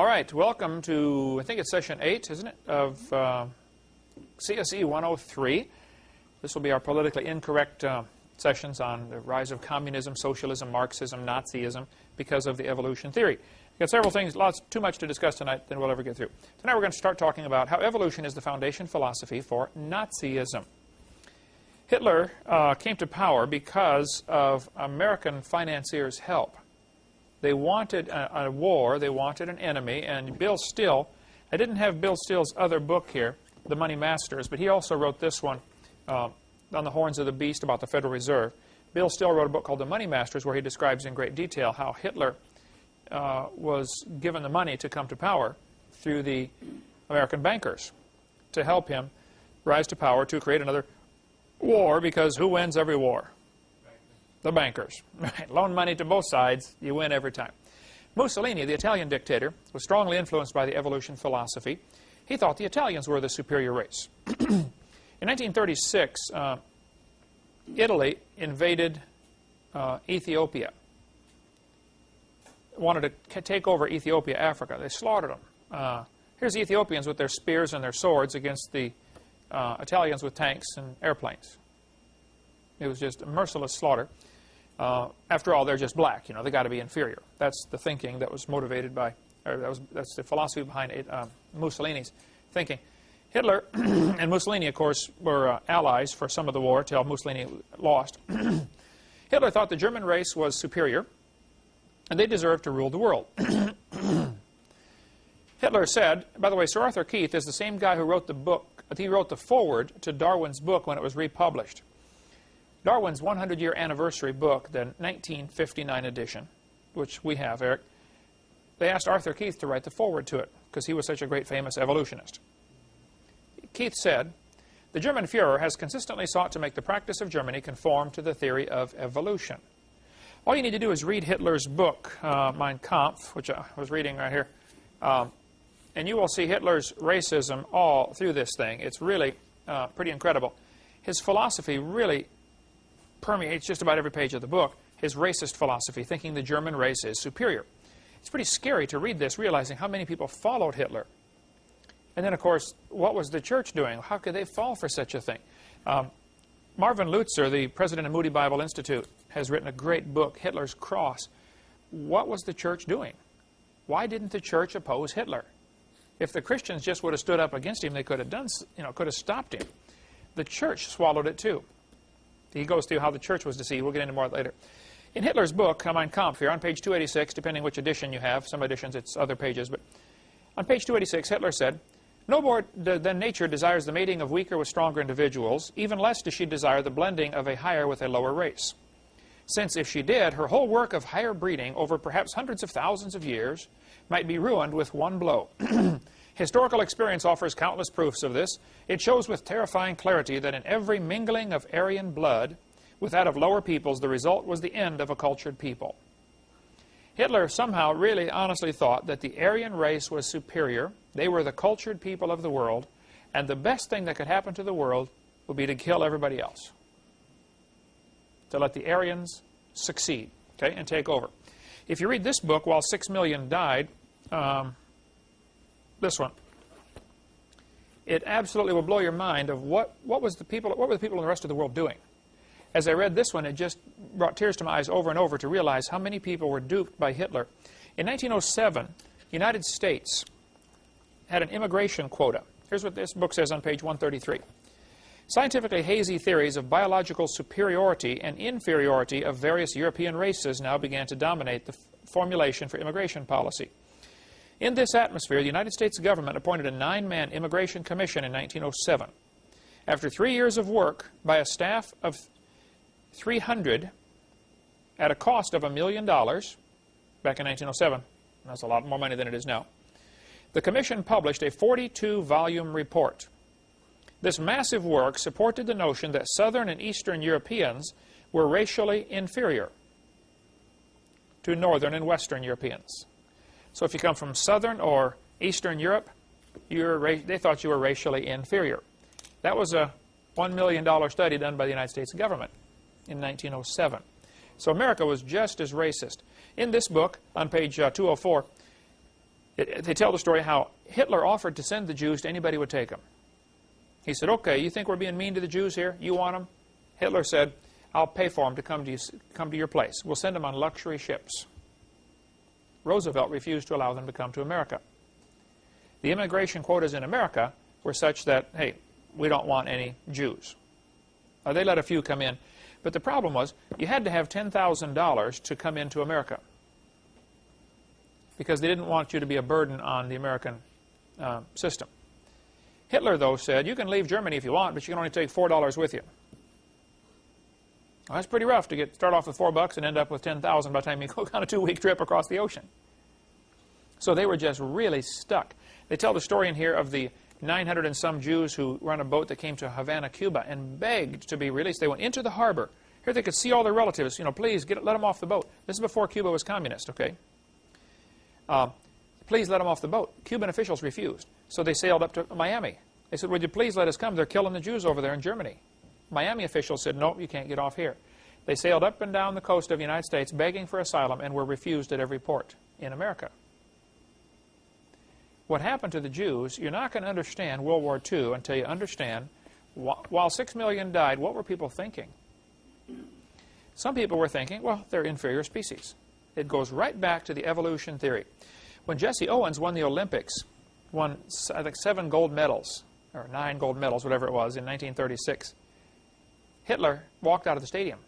All right, welcome to, I think it's session 8, isn't it, of CSE 103. This will be our politically incorrect sessions on the rise of communism, socialism, Marxism, Nazism because of the evolution theory. We've got several things, too much to discuss tonight than we'll ever get through. Tonight we're going to start talking about how evolution is the foundation philosophy for Nazism. Hitler came to power because of American financiers' help. They wanted a war, they wanted an enemy, and Bill Still, I didn't have Bill Still's other book here, The Money Masters, but he also wrote this one, On the Horns of the Beast, about the Federal Reserve. Bill Still wrote a book called The Money Masters, where he describes in great detail how Hitler was given the money to come to power through the American bankers to help him rise to power to create another war, because who wins every war? The bankers. Right. Loan money to both sides, you win every time. Mussolini, the Italian dictator, was strongly influenced by the evolution philosophy. He thought the Italians were the superior race. In 1936, Italy invaded Ethiopia. Wanted to take over Ethiopia, Africa. They slaughtered them. Here's the Ethiopians with their spears and their swords against the Italians with tanks and airplanes. It was just a merciless slaughter. After all, they're just black. You know, they got to be inferior. That's the thinking that was motivated by, or that's the philosophy behind Mussolini's thinking. Hitler and Mussolini, of course, were allies for some of the war till Mussolini lost. Hitler thought the German race was superior, and they deserved to rule the world. Hitler said, by the way, Sir Arthur Keith is the same guy who wrote the book. He wrote the foreword to Darwin's book when it was republished. Darwin's 100-year anniversary book, the 1959 edition, which we have, Eric, they asked Arthur Keith to write the foreword to it because he was such a great famous evolutionist. Keith said, "The German Führer has consistently sought to make the practice of Germany conform to the theory of evolution." All you need to do is read Hitler's book, Mein Kampf, which I was reading right here, and you will see Hitler's racism all through this thing. It's really pretty incredible. His philosophy really permeates just about every page of the book, his racist philosophy, thinking the German race is superior. It's pretty scary to read this, realizing how many people followed Hitler. And then, of course, what was the church doing? How could they fall for such a thing? Marvin Lutzer, the president of Moody Bible Institute, has written a great book, Hitler's Cross. What was the church doing? Why didn't the church oppose Hitler? If the Christians just would have stood up against him, they could have done, could have stopped him. The church swallowed it too. He goes through how the church was deceived. We'll get into more later. In Hitler's book, Mein Kampf, here on page 286, depending which edition you have, some editions it's other pages, but on page 286, Hitler said, "No more than nature desires the mating of weaker with stronger individuals, even less does she desire the blending of a higher with a lower race. Since if she did, her whole work of higher breeding over perhaps hundreds of thousands of years might be ruined with one blow." Historical experience offers countless proofs of this. It shows with terrifying clarity that in every mingling of Aryan blood with that of lower peoples, the result was the end of a cultured people. Hitler somehow really honestly thought that the Aryan race was superior. They were the cultured people of the world, and the best thing that could happen to the world would be to kill everybody else. To let the Aryans succeed, okay, and take over. If you read this book, While 6 Million Died, this one, it absolutely will blow your mind of what were the people in the rest of the world doing. As I read this one, it just brought tears to my eyes over and over to realize how many people were duped by Hitler. In 1907, the United States had an immigration quota. Here's what this book says on page 133. "Scientifically hazy theories of biological superiority and inferiority of various European races now began to dominate the formulation for immigration policy. In this atmosphere, the United States government appointed a 9-man immigration commission in 1907. After 3 years of work by a staff of 300 at a cost of $1 million, back in 1907, that's a lot more money than it is now, the commission published a 42-volume report. This massive work supported the notion that Southern and Eastern Europeans were racially inferior to Northern and Western Europeans. So if you come from Southern or Eastern Europe, they thought you were racially inferior. That was a $1 million study done by the United States government in 1907. So America was just as racist. In this book, on page 204, They tell the story how Hitler offered to send the Jews to anybody who would take them. He said, okay, you think we're being mean to the Jews here? You want them? Hitler said, I'll pay for them to come to your place. We'll send them on luxury ships. Roosevelt refused to allow them to come to America. The immigration quotas in America were such that, hey, we don't want any Jews. They let a few come in. But the problem was, you had to have $10,000 to come into America, because they didn't want you to be a burden on the American system. Hitler, though, said, you can leave Germany if you want, but you can only take $4 with you. Well, that's pretty rough to start off with $4 and end up with $10,000 by the time you go on a 2-week trip across the ocean. So they were just really stuck. They tell the story in here of the 900 and some Jews who were on a boat that came to Havana, Cuba, and begged to be released. They went into the harbor. Here they could see all their relatives. You know, please let them off the boat. This is before Cuba was communist, okay? Please let them off the boat. Cuban officials refused. So they sailed up to Miami. They said, would you please let us come? They're killing the Jews over there in Germany. Miami officials said, no, you can't get off here. They sailed up and down the coast of the United States begging for asylum and were refused at every port in America. What happened to the Jews, you're not going to understand World War II until you understand, while 6 million died, what were people thinking? Some people were thinking, well, they're inferior species. It goes right back to the evolution theory. When Jesse Owens won the Olympics, won, I think, 7 gold medals, or 9 gold medals, whatever it was, in 1936, Hitler walked out of the stadium.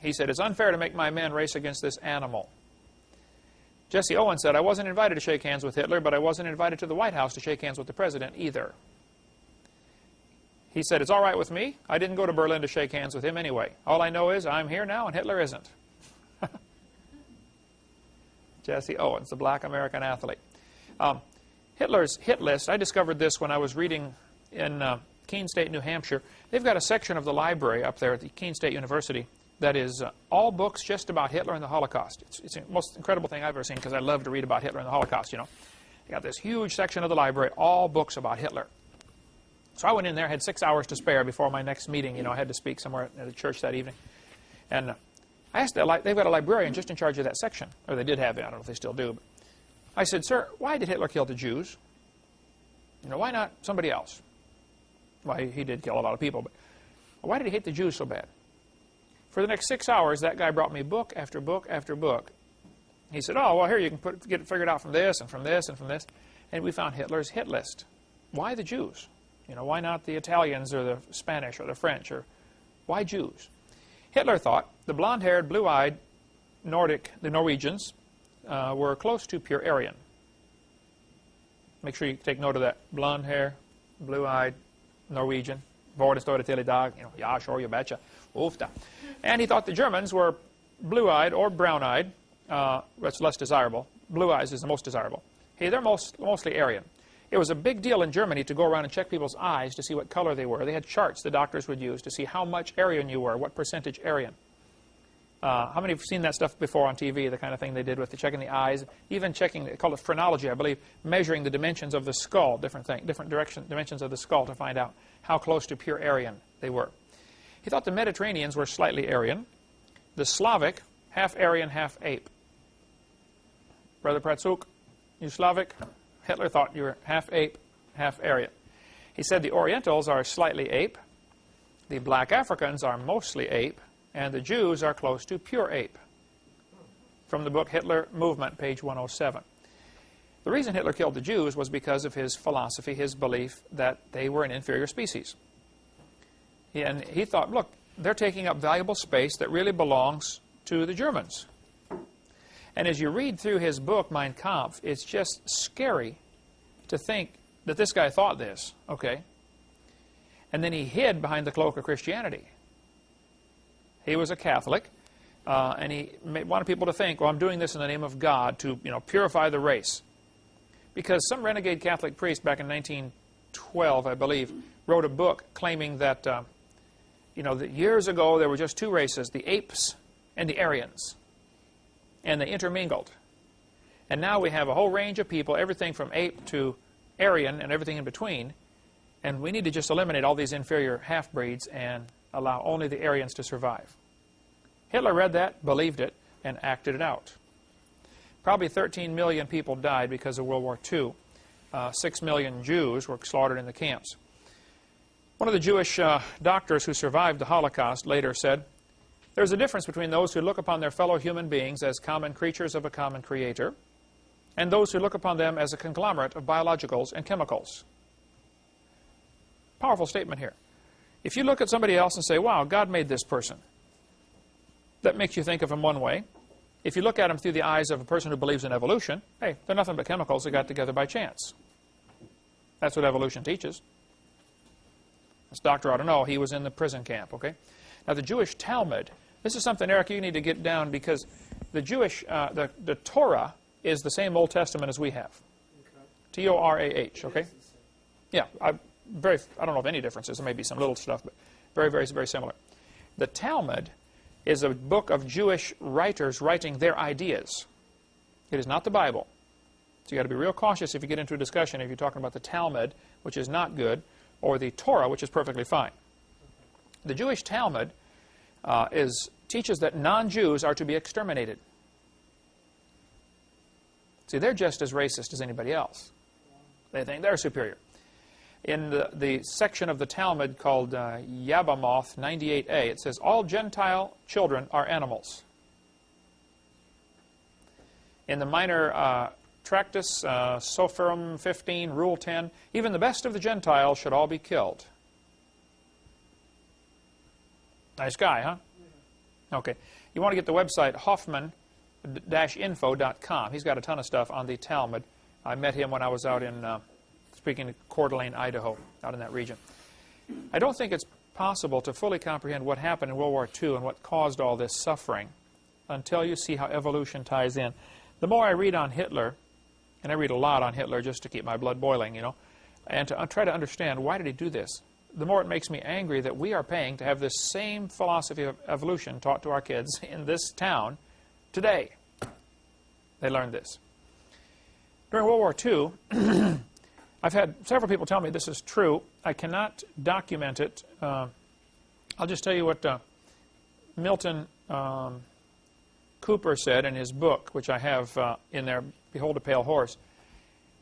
He said, it's unfair to make my men race against this animal. Jesse Owens said, I wasn't invited to shake hands with Hitler, but I wasn't invited to the White House to shake hands with the president either. He said, it's all right with me. I didn't go to Berlin to shake hands with him anyway. All I know is I'm here now and Hitler isn't. Jesse Owens, the black American athlete. Hitler's hit list, I discovered this when I was reading in Keene State, New Hampshire. They've got a section of the library up there at the Keene State University that is all books just about Hitler and the Holocaust. It's the most incredible thing I've ever seen, because I love to read about Hitler and the Holocaust, you know. They got this huge section of the library, all books about Hitler. So I went in there, had 6 hours to spare before my next meeting. You know, I had to speak somewhere at a church that evening. And I asked, they've got a librarian just in charge of that section. Or they did have it, I don't know if they still do. But I said, sir, why did Hitler kill the Jews? You know, why not somebody else? Well, he did kill a lot of people, but why did he hate the Jews so bad? For the next 6 hours, that guy brought me book after book after book. He said, oh, well, here, you can get it figured out from this and from this and from this. And we found Hitler's hit list. Why the Jews? You know, why not the Italians or the Spanish or the French? Or why Jews? Hitler thought the blonde-haired, blue-eyed the Norwegians, were close to pure Aryan. Make sure you take note of that. Blonde hair, blue-eyed, Norwegian. Vården står det till idag. You know, ja, sure, you betcha. Ofta. And he thought the Germans were blue-eyed or brown-eyed. That's less desirable. Blue eyes is the most desirable. Hey, they're mostly Aryan. It was a big deal in Germany to go around and check people's eyes to see what color they were. They had charts the doctors would use to see how much Aryan you were, what percentage Aryan. How many have seen that stuff before on TV, the kind of thing they did with checking the eyes, even checking, they call it phrenology, I believe, measuring the dimensions of the skull, different dimensions of the skull to find out how close to pure Aryan they were. He thought the Mediterraneans were slightly Aryan, the Slavic, half Aryan, half ape. Brother Pratsuk, you Slavic? Hitler thought you were half ape, half Aryan. He said the Orientals are slightly ape, the black Africans are mostly ape, and the Jews are close to pure ape. From the book Hitler Movement, page 107. The reason Hitler killed the Jews was because of his philosophy, his belief that they were an inferior species. And he thought, look, they're taking up valuable space that really belongs to the Germans. And as you read through his book, Mein Kampf, it's just scary to think that this guy thought this, okay? And then he hid behind the cloak of Christianity. He was a Catholic, and he wanted people to think, well, I'm doing this in the name of God to, you know, purify the race. Because some renegade Catholic priest back in 1912, I believe, wrote a book claiming that, you know, that years ago there were just two races, the apes and the Aryans. And they intermingled. And now we have a whole range of people, everything from ape to Aryan and everything in between. And we need to just eliminate all these inferior half-breeds and allow only the Aryans to survive. Hitler read that, believed it, and acted it out. Probably 13 million people died because of World War II. 6 million Jews were slaughtered in the camps. One of the Jewish doctors who survived the Holocaust later said, "There's a difference between those who look upon their fellow human beings as common creatures of a common creator and those who look upon them as a conglomerate of biologicals and chemicals." Powerful statement here. If you look at somebody else and say, wow, God made this person, that makes you think of him one way. If you look at him through the eyes of a person who believes in evolution, hey, they're nothing but chemicals that got together by chance. That's what evolution teaches. This doctor ought to know. He was in the prison camp, okay? Now, the Jewish Talmud, this is something, Eric, you need to get down, because the Jewish, the Torah is the same Old Testament as we have. Okay. T-O-R-A-H, okay? Yeah, I don't know of any differences. There may be some little stuff, but very, very, very similar. The Talmud is a book of Jewish writers writing their ideas. It is not the Bible. So you've got to be real cautious if you get into a discussion if you're talking about the Talmud, which is not good, or the Torah, which is perfectly fine. The Jewish Talmud teaches that non-Jews are to be exterminated. See, they're just as racist as anybody else. They think they're superior. In the section of the Talmud called Yabamoth 98a, it says, all Gentile children are animals. In the minor Tractus, Sophorum 15, Rule 10, even the best of the Gentiles should all be killed. Nice guy, huh? Okay. You want to get the website Hoffman-info.com. He's got a ton of stuff on the Talmud. I met him when I was out in, speaking in Coeur d'Alene, Idaho, out in that region. I don't think it's possible to fully comprehend what happened in World War II and what caused all this suffering until you see how evolution ties in. The more I read on Hitler, and I read a lot on Hitler just to keep my blood boiling, you know, and to try to understand why did he do this, the more it makes me angry that we are paying to have this same philosophy of evolution taught to our kids in this town today. They learned this. During World War II, I've had several people tell me this is true. I cannot document it. I'll just tell you what Milton Cooper said in his book, which I have in there, Behold a Pale Horse.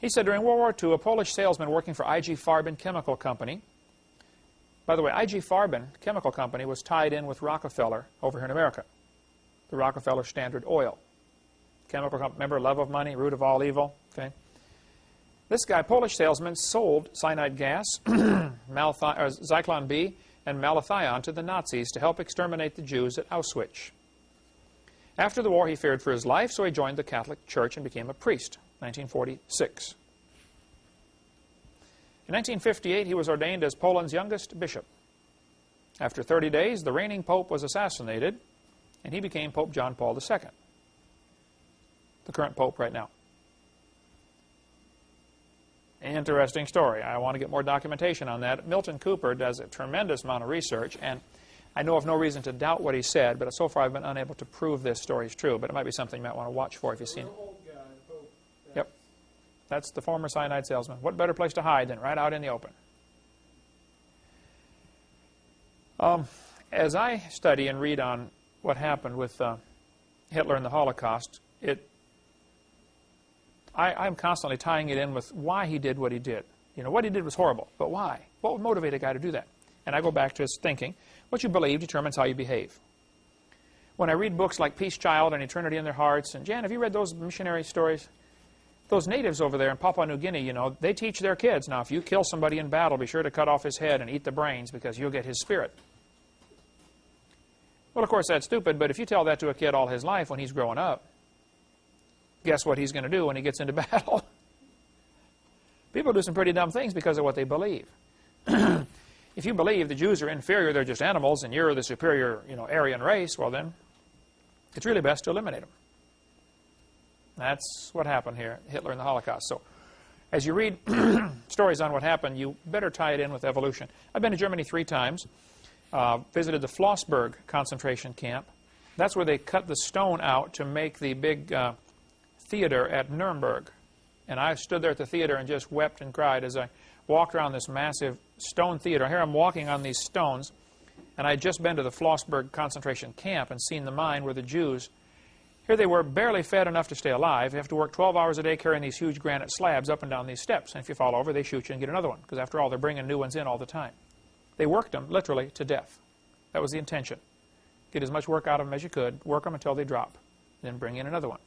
He said, during World War II, a Polish salesman working for I.G. Farben Chemical Company. By the way, I.G. Farben Chemical Company was tied in with Rockefeller over here in America. The Rockefeller Standard Oil. Chemical company, remember, love of money, root of all evil. Okay. This guy, Polish salesman, sold cyanide gas, Zyklon B, and malathion to the Nazis to help exterminate the Jews at Auschwitz. After the war, he feared for his life, so he joined the Catholic Church and became a priest, 1946. In 1958, he was ordained as Poland's youngest bishop. After 30 days, the reigning pope was assassinated, and he became Pope John Paul II, the current pope right now. Interesting story. I want to get more documentation on that. Milton Cooper does a tremendous amount of research, and I know of no reason to doubt what he said, but so far I've been unable to prove this story is true, but it might be something you might want to watch for if you've seen it. Yep. That's the former cyanide salesman. What better place to hide than right out in the open? As I study and read on what happened with Hitler and the Holocaust, I'm constantly tying it in with why he did what he did. You know, what he did was horrible, but why? What would motivate a guy to do that? And I go back to his thinking. What you believe determines how you behave. When I read books like Peace Child and Eternity in Their Hearts, and Jan, have you read those missionary stories? Those natives over there in Papua New Guinea, you know, they teach their kids, now if you kill somebody in battle, be sure to cut off his head and eat the brains because you'll get his spirit. Well, of course, that's stupid, but if you tell that to a kid all his life when he's growing up, guess what he's going to do when he gets into battle? People do some pretty dumb things because of what they believe. If you believe the Jews are inferior, they're just animals, and you're the superior, you know, Aryan race, well then, it's really best to eliminate them. That's what happened here, Hitler and the Holocaust. So, as you read stories on what happened, you better tie it in with evolution. I've been to Germany 3 times, visited the Flossburg concentration camp. That's where they cut the stone out to make the big theater at Nuremberg. And I stood there at the theater and just wept and cried as I walked around this massive stone theater. Here I'm walking on these stones, and I had just been to the Flossburg concentration camp and seen the mine where the Jews Here they were, barely fed enough to stay alive. They have to work 12 hours a day carrying these huge granite slabs up and down these steps. And if you fall over, they shoot you and get another one, because after all, they're bringing new ones in all the time. They worked them literally to death. That was the intention. Get as much work out of them as you could, work them until they drop, then bring in another one.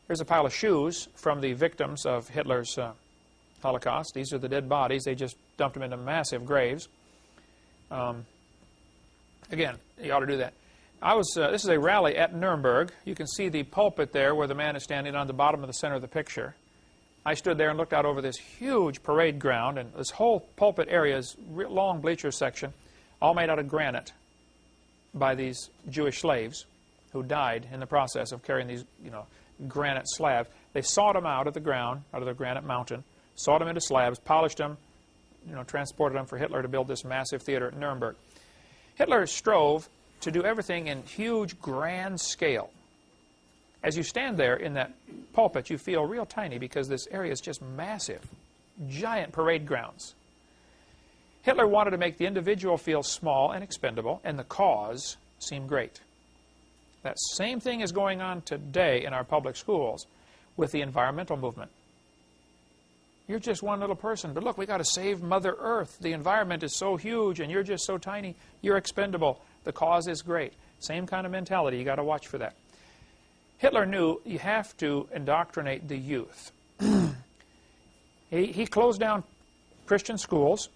Here's a pile of shoes from the victims of Hitler's Holocaust. These are the dead bodies. They just dumped them into massive graves. Again, you ought to do that. This is a rally at Nuremberg. You can see the pulpit there where the man is standing on the bottom of the center of the picture. I stood there and looked out over this huge parade ground, and this whole pulpit area is a long bleacher section, all made out of granite by these Jewish slaves who died in the process of carrying these, granite slabs. They sawed them out of the ground, out of the granite mountain, sawed them into slabs, polished them, transported them for Hitler to build this massive theater at Nuremberg. Hitler strove to do everything in huge, grand scale. As you stand there in that pulpit, you feel real tiny because this area is just massive, giant parade grounds. Hitler wanted to make the individual feel small and expendable, and the cause seem great. That same thing is going on today in our public schools with the environmental movement. You're just one little person, but look, we got to save Mother Earth. The environment is so huge, and you're just so tiny. You're expendable. The cause is great. Same kind of mentality. You got to watch for that. Hitler knew you have to indoctrinate the youth. He closed down Christian schools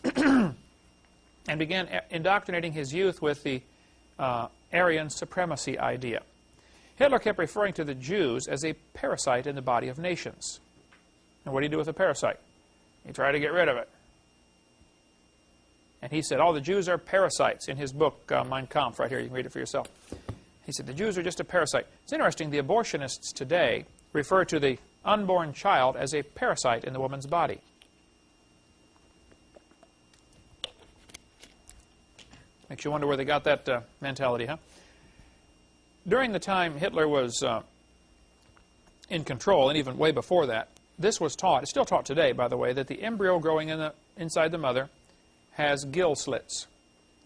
and began indoctrinating his youth with the Aryan supremacy idea. Hitler kept referring to the Jews as a parasite in the body of nations. And what do you do with a parasite? You try to get rid of it. And he said, oh, the Jews are parasites in his book, Mein Kampf, right here. You can read it for yourself. He said, the Jews are just a parasite. It's interesting, the abortionists today refer to the unborn child as a parasite in the woman's body. Makes you wonder where they got that mentality, huh? During the time Hitler was in control, and even way before that, this was taught, it's still taught today, by the way, that the embryo growing inside the mother has gill slits.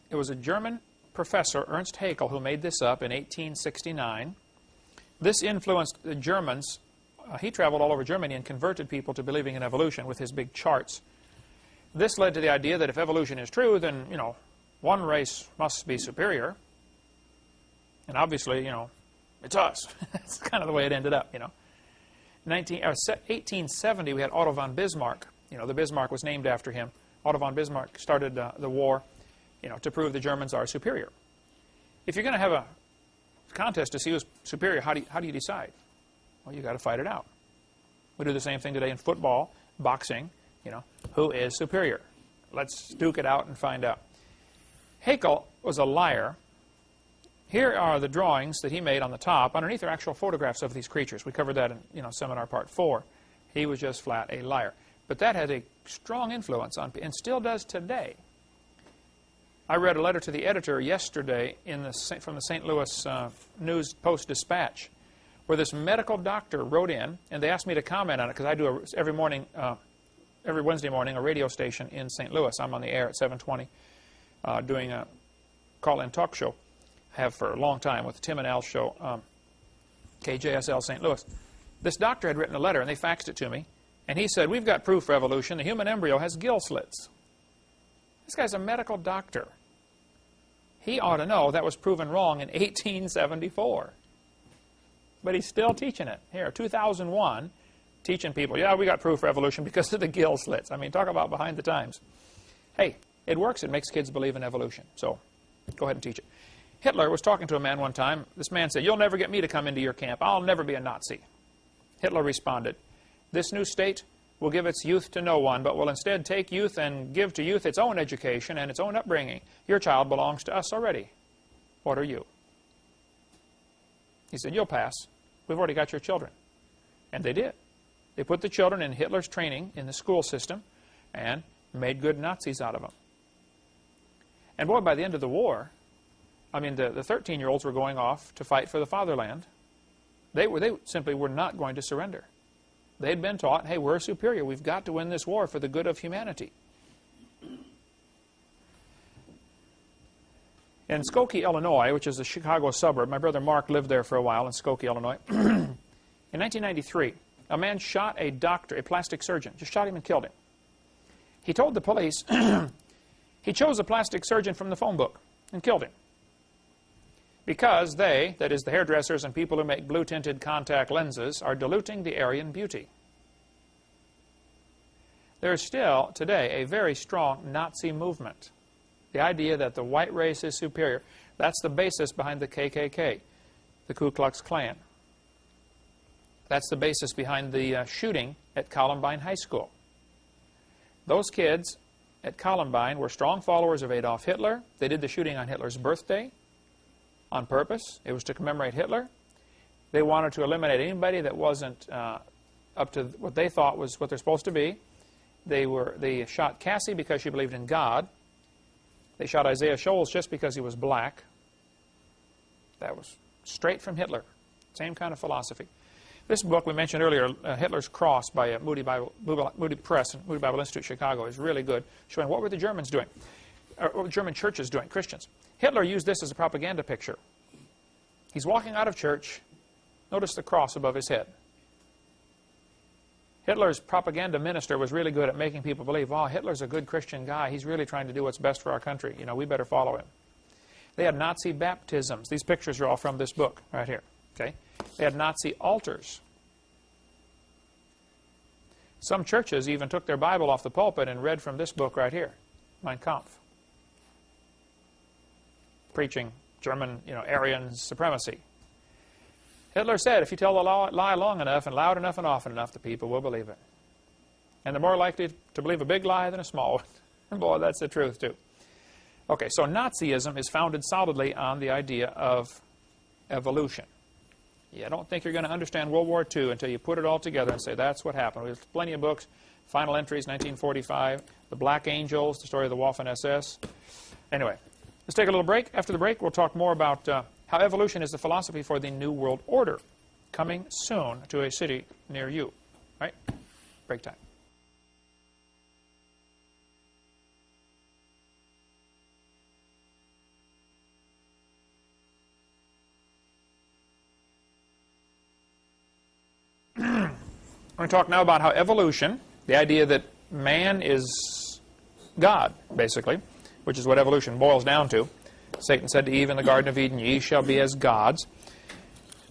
It was a German professor, Ernst Haeckel, who made this up in 1869. This influenced the Germans. He traveled all over Germany and converted people to believing in evolution with his big charts. This led to the idea that if evolution is true, then, one race must be superior. And obviously, it's us. That's kind of the way it ended up, 1870, we had Otto von Bismarck. The Bismarck was named after him. Otto von Bismarck started the war, to prove the Germans are superior. If you're going to have a contest to see who's superior, how do you decide? Well, you got to fight it out. We do the same thing today in football, boxing. Who is superior? Let's duke it out and find out. Haeckel was a liar. Here are the drawings that he made on the top. Underneath are actual photographs of these creatures. We covered that in seminar part 4. He was just flat a liar. But that had a strong influence on, and still does today. I read a letter to the editor yesterday from the St. Louis News Post-Dispatch, where this medical doctor wrote in, and they asked me to comment on it, because I do every Wednesday morning a radio station in St. Louis. I'm on the air at 7:20 doing a call-in talk show. Have for a long time with the Tim and Al show, KJSL St. Louis. This doctor had written a letter, and they faxed it to me, and he said, we've got proof for evolution. The human embryo has gill slits. This guy's a medical doctor. He ought to know that was proven wrong in 1874. But he's still teaching it. Here, 2001, teaching people, yeah, we got proof for evolution because of the gill slits. I mean, talk about behind the times. Hey, it works. It makes kids believe in evolution. So go ahead and teach it. Hitler was talking to a man one time. This man said, you'll never get me to come into your camp. I'll never be a Nazi. Hitler responded, this new state will give its youth to no one, but will instead take youth and give to youth its own education and its own upbringing. Your child belongs to us already. What are you? He said, you'll pass. We've already got your children. And they did. They put the children in Hitler's training in the school system and made good Nazis out of them. And boy, by the end of the war, I mean, the 13-year-olds were going off to fight for the fatherland. They simply were not going to surrender. They'd been taught, hey, we're superior. We've got to win this war for the good of humanity. In Skokie, Illinois, which is a Chicago suburb, my brother Mark lived there for a while in Skokie, Illinois. In 1993, a man shot a doctor, a plastic surgeon, just shot him and killed him. He told the police he chose a plastic surgeon from the phone book and killed him. Because they, that is the hairdressers and people who make blue-tinted contact lenses, are diluting the Aryan beauty. There is still, today, a very strong Nazi movement. The idea that the white race is superior, that's the basis behind the KKK, the Ku Klux Klan. That's the basis behind the shooting at Columbine High School. Those kids at Columbine were strong followers of Adolf Hitler. They did the shooting on Hitler's birthday on purpose. It was to commemorate Hitler. They wanted to eliminate anybody that wasn't up to what they thought was what they're supposed to be. They shot Cassie because she believed in God. They shot Isaiah Shoals just because he was black. That was straight from Hitler. Same kind of philosophy. This book we mentioned earlier, Hitler's Cross by Moody Press and Moody Bible Institute, Chicago, is really good, showing what were the Germans doing, or what were German churches doing, Christians. Hitler used this as a propaganda picture. He's walking out of church. Notice the cross above his head. Hitler's propaganda minister was really good at making people believe, oh, Hitler's a good Christian guy. He's really trying to do what's best for our country. You know, we better follow him. They had Nazi baptisms. These pictures are all from this book right here. Okay? They had Nazi altars. Some churches even took their Bible off the pulpit and read from this book right here, Mein Kampf, preaching German, Aryan supremacy. Hitler said, if you tell the lie long enough and loud enough and often enough, the people will believe it. And they're more likely to believe a big lie than a small one. Boy, that's the truth, too. Okay, so Nazism is founded solidly on the idea of evolution. I don't think you're going to understand World War II until you put it all together and say that's what happened. We have plenty of books, Final Entries, 1945, The Black Angels, the story of the Waffen-SS. Anyway, let's take a little break. After the break, we'll talk more about how evolution is the philosophy for the New World Order, coming soon to a city near you. Right? Break time. I'm going to talk now about how evolution, the idea that man is God, basically, which is what evolution boils down to. Satan said to Eve in the Garden of Eden, ye shall be as gods.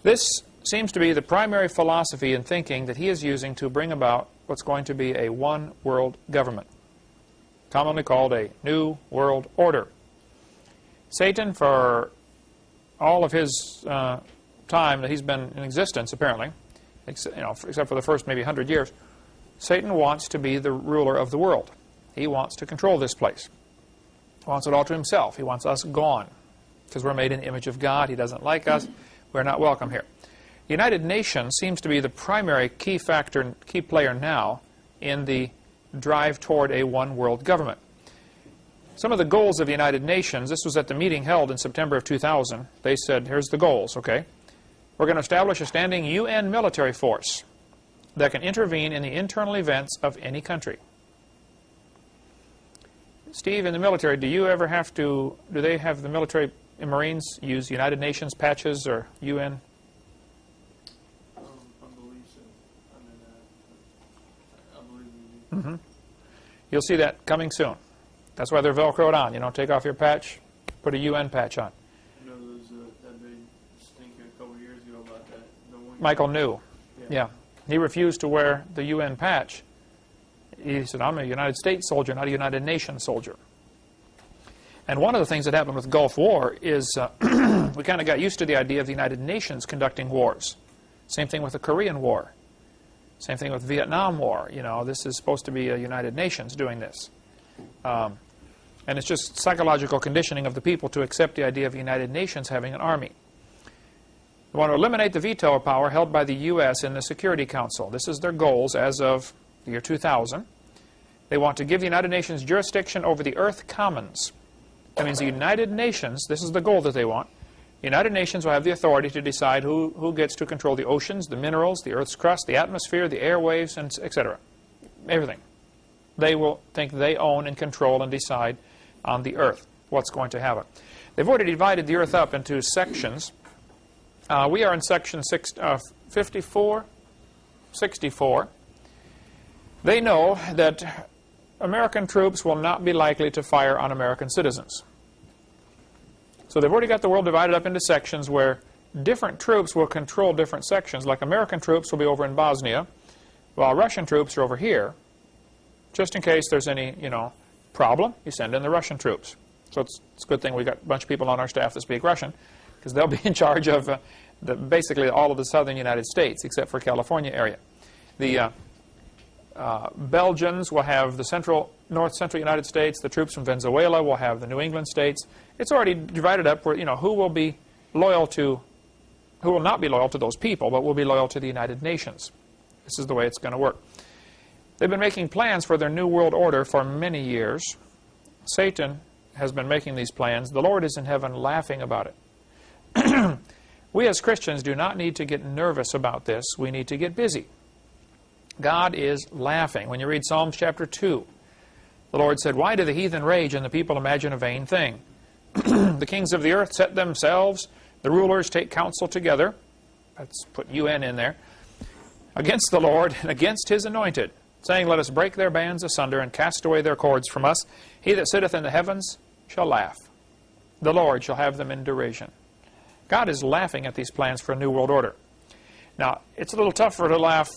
This seems to be the primary philosophy and thinking that he is using to bring about what's going to be a one-world government, commonly called a New World Order. Satan, for all of his time that he's been in existence, apparently, except for the first maybe 100 years, Satan wants to be the ruler of the world. He wants to control this place. He wants it all to himself. He wants us gone because we're made in the image of God. He doesn't like us. We're not welcome here. The United Nations seems to be the primary key factor, key player now in the drive toward a one-world government. Some of the goals of the United Nations, this was at the meeting held in September of 2000. They said, here's the goals, okay? We're going to establish a standing UN military force that can intervene in the internal events of any country. Steve, in the military, do you ever have to, do they have the military and Marines use United Nations patches or UN? I believe so. I believe we do. You'll see that coming soon. That's why they're Velcroed on. You don't take off your patch, put a UN patch on. You know, there was that big stinker a couple years ago about that. Michael knew. Yeah. He refused to wear the UN patch. He said, I'm a United States soldier, not a United Nations soldier. And one of the things that happened with the Gulf War is we kind of got used to the idea of the United Nations conducting wars. Same thing with the Korean War. Same thing with the Vietnam War. You know, this is supposed to be a United Nations doing this. And it's just psychological conditioning of the people to accept the idea of the United Nations having an army. They want to eliminate the veto power held by the U.S. in the Security Council. This is their goals as of the year 2000. They want to give the United Nations jurisdiction over the Earth Commons. That means the United Nations, this is the goal that they want, the United Nations will have the authority to decide who gets to control the oceans, the minerals, the Earth's crust, the atmosphere, the airwaves, and etc. Everything. They will think they own and control and decide on the Earth what's going to happen. They've already divided the earth up into sections. We are in section 54, 64. They know that American troops will not be likely to fire on American citizens. So they've already got the world divided up into sections where different troops will control different sections. Like American troops will be over in Bosnia, while Russian troops are over here. Just in case there's any, problem, you send in the Russian troops. So it's a good thing we've got a bunch of people on our staff that speak Russian, because they'll be in charge of basically all of the southern United States, except for California area. The Belgians will have the north central United States. The troops from Venezuela will have the New England states. It's already divided up where, who will not be loyal to those people, but will be loyal to the United Nations. This is the way it's going to work. They've been making plans for their New World Order for many years. Satan has been making these plans. The Lord is in heaven laughing about it. We as Christians do not need to get nervous about this. We need to get busy. God is laughing. When you read Psalms chapter 2, the Lord said, "Why do the heathen rage and the people imagine a vain thing? The kings of the earth set themselves, the rulers take counsel together." Let's put UN in there. "Against the Lord and against his anointed, saying, Let us break their bands asunder and cast away their cords from us. He that sitteth in the heavens shall laugh. The Lord shall have them in derision." God is laughing at these plans for a new world order. Now, it's a little tougher to laugh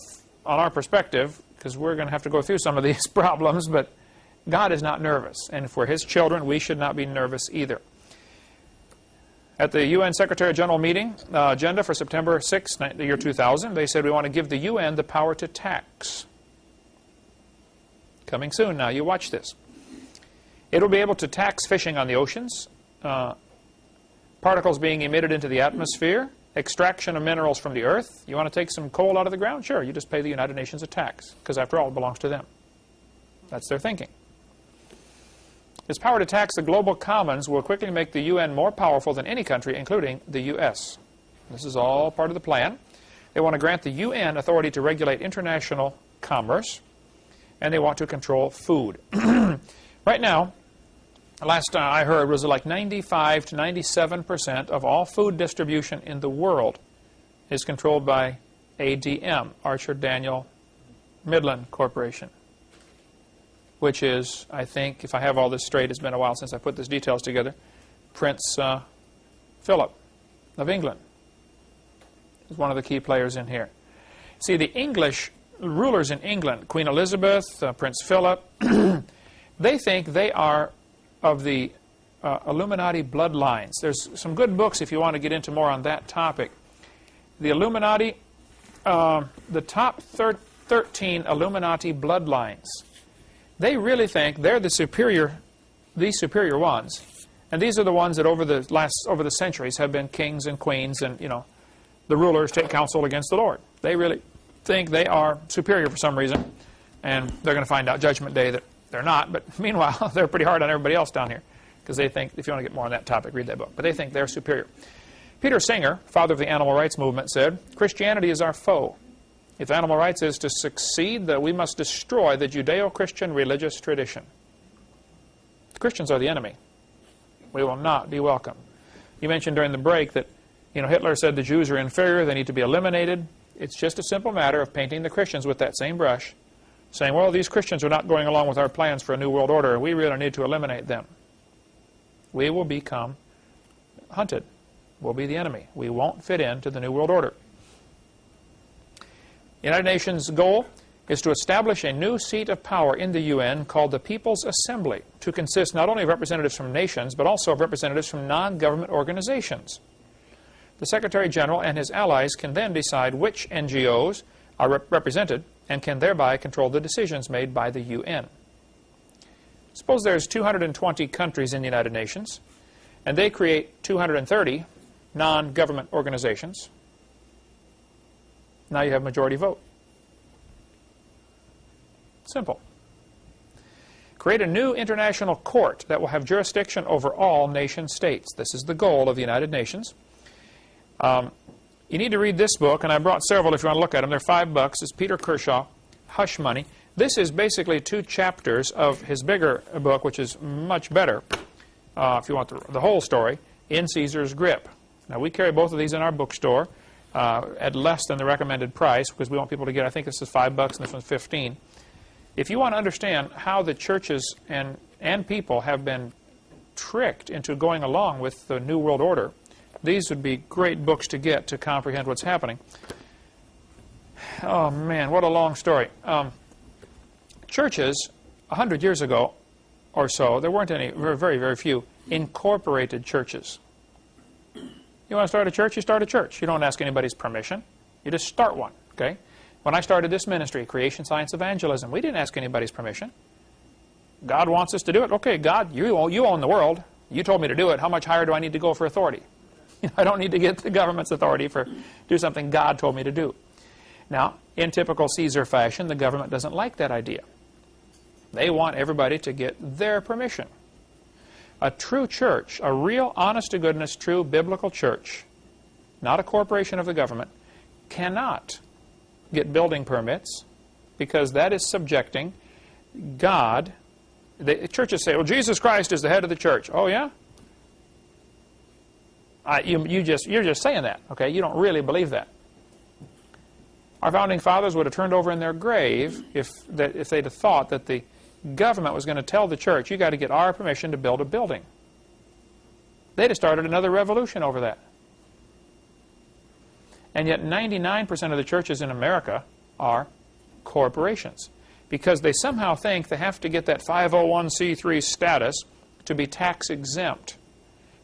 on our perspective, because we're going to have to go through some of these problems, but God is not nervous. And if we're His children, we should not be nervous either. At the UN Secretary General meeting agenda for September 6, the year 2000, they said we want to give the UN the power to tax. Coming soon now, you watch this. It will be able to tax fishing on the oceans, particles being emitted into the atmosphere, extraction of minerals from the earth. You want to take some coal out of the ground? Sure, you just pay the United Nations a tax, because after all, it belongs to them. That's their thinking. Its power to tax the global commons will quickly make the UN more powerful than any country, including the U.S. This is all part of the plan. They want to grant the UN authority to regulate international commerce, and they want to control food. Right now, last I heard, was like 95 to 97% of all food distribution in the world is controlled by ADM, Archer Daniel Midland Corporation, which is, I think, if I have all this straight, it's been a while since I put these details together, Prince Philip of England is one of the key players in here. See, the English rulers in England, Queen Elizabeth, Prince Philip, they think they are of the Illuminati bloodlines. There's some good books if you want to get into more on that topic. The Illuminati, the top 13 Illuminati bloodlines, they really think they're the superior ones. And these are the ones that over the centuries have been kings and queens, and the rulers take counsel against the Lord. They really think they are superior for some reason, and they're going to find out Judgment Day that they're not. But meanwhile, they're pretty hard on everybody else down here, because they think, if you want to get more on that topic, read that book. But they think they're superior. Peter Singer, father of the animal rights movement, said, "Christianity is our foe. If animal rights is to succeed, that we must destroy the Judeo-Christian religious tradition." The Christians are the enemy. We will not be welcome. You mentioned during the break that Hitler said the Jews are inferior, they need to be eliminated. It's just a simple matter of painting the Christians with that same brush, saying, well, these Christians are not going along with our plans for a new world order, and we really need to eliminate them. We will become hunted. We'll be the enemy. We won't fit into the new world order. The United Nations' goal is to establish a new seat of power in the UN called the People's Assembly, to consist not only of representatives from nations, but also of representatives from non-government organizations. The Secretary General and his allies can then decide which NGOs are represented and can thereby control the decisions made by the UN. Suppose there's 220 countries in the United Nations, and they create 230 non-government organizations. Now you have majority vote. Simple. Create a new international court that will have jurisdiction over all nation states. This is the goal of the United Nations. You need to read this book, and I brought several if you want to look at them. They're $5. It's Peter Kershaw, Hush Money. This is basically 2 chapters of his bigger book, which is much better if you want the whole story. in Caesar's grip. Now, we carry both of these in our bookstore at less than the recommended price because we want people to get, I think this is $5 and this one's 15. If you want to understand how the churches and people have been tricked into going along with the New World Order, these would be great books to get to comprehend what's happening. Oh, man, what a long story. Churches, 100 years ago or so, there weren't any, very, very few, incorporated churches. You want to start a church? You start a church. You don't ask anybody's permission. You just start one, okay? When I started this ministry, Creation Science Evangelism, we didn't ask anybody's permission. God wants us to do it. Okay, God, you own the world. You told me to do it. How much higher do I need to go for authority? I don't need to get the government's authority for do something God told me to do. Now, in typical Caesar fashion, the government doesn't like that idea. They want everybody to get their permission. A true church, a real, honest-to-goodness, true biblical church, not a corporation of the government, cannot get building permits because that is subjecting God. The churches say, well, Jesus Christ is the head of the church. Oh, yeah? You're just saying that, okay? You don't really believe that. Our founding fathers would have turned over in their grave if they'd have thought that the government was going to tell the church, you got to get our permission to build a building. They'd have started another revolution over that. And yet 99% of the churches in America are corporations because they somehow think they have to get that 501c3 status to be tax exempt.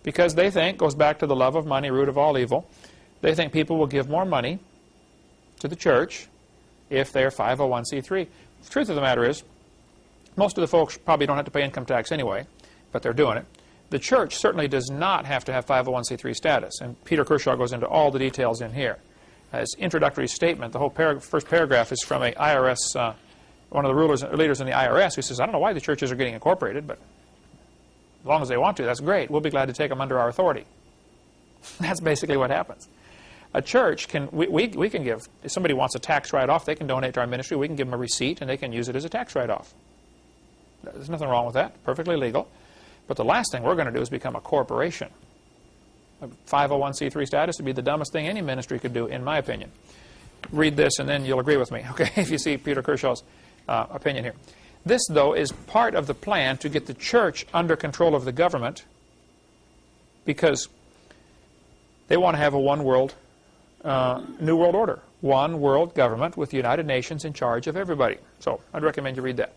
Because they think, goes back to the love of money, root of all evil, they think people will give more money to the church if they're 501c3. The truth of the matter is, most of the folks probably don't have to pay income tax anyway, but they're doing it. The church certainly does not have to have 501c3 status, and Peter Kershaw goes into all the details in here. His introductory statement, the whole first paragraph is from a IRS, one of the leaders in the IRS, who says, I don't know why the churches are getting incorporated, but as long as they want to, that's great. We'll be glad to take them under our authority. That's basically what happens. A church can, we can give, if somebody wants a tax write-off, they can donate to our ministry, we can give them a receipt, and they can use it as a tax write-off. There's nothing wrong with that, perfectly legal. But the last thing we're going to do is become a corporation. A 501c3 status would be the dumbest thing any ministry could do, in my opinion. Read this and then you'll agree with me, okay, if you see Peter Kershaw's opinion here. This, though, is part of the plan to get the church under control of the government because they want to have a one world, new world order. One world government with the United Nations in charge of everybody. So I'd recommend you read that.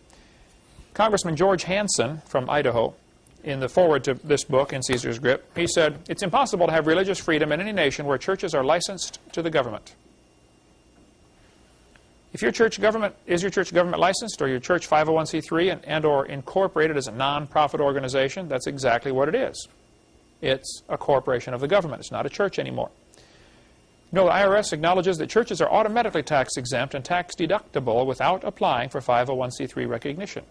Congressman George Hansen from Idaho, in the foreword to this book, In Caesar's Grip, he said, it's impossible to have religious freedom in any nation where churches are licensed to the government. If your church government, is your church government licensed, or your church 501c3 and or incorporated as a non-profit organization, that's exactly what it is. It's a corporation of the government. It's not a church anymore. No, the IRS acknowledges that churches are automatically tax exempt and tax deductible without applying for 501c3 recognition.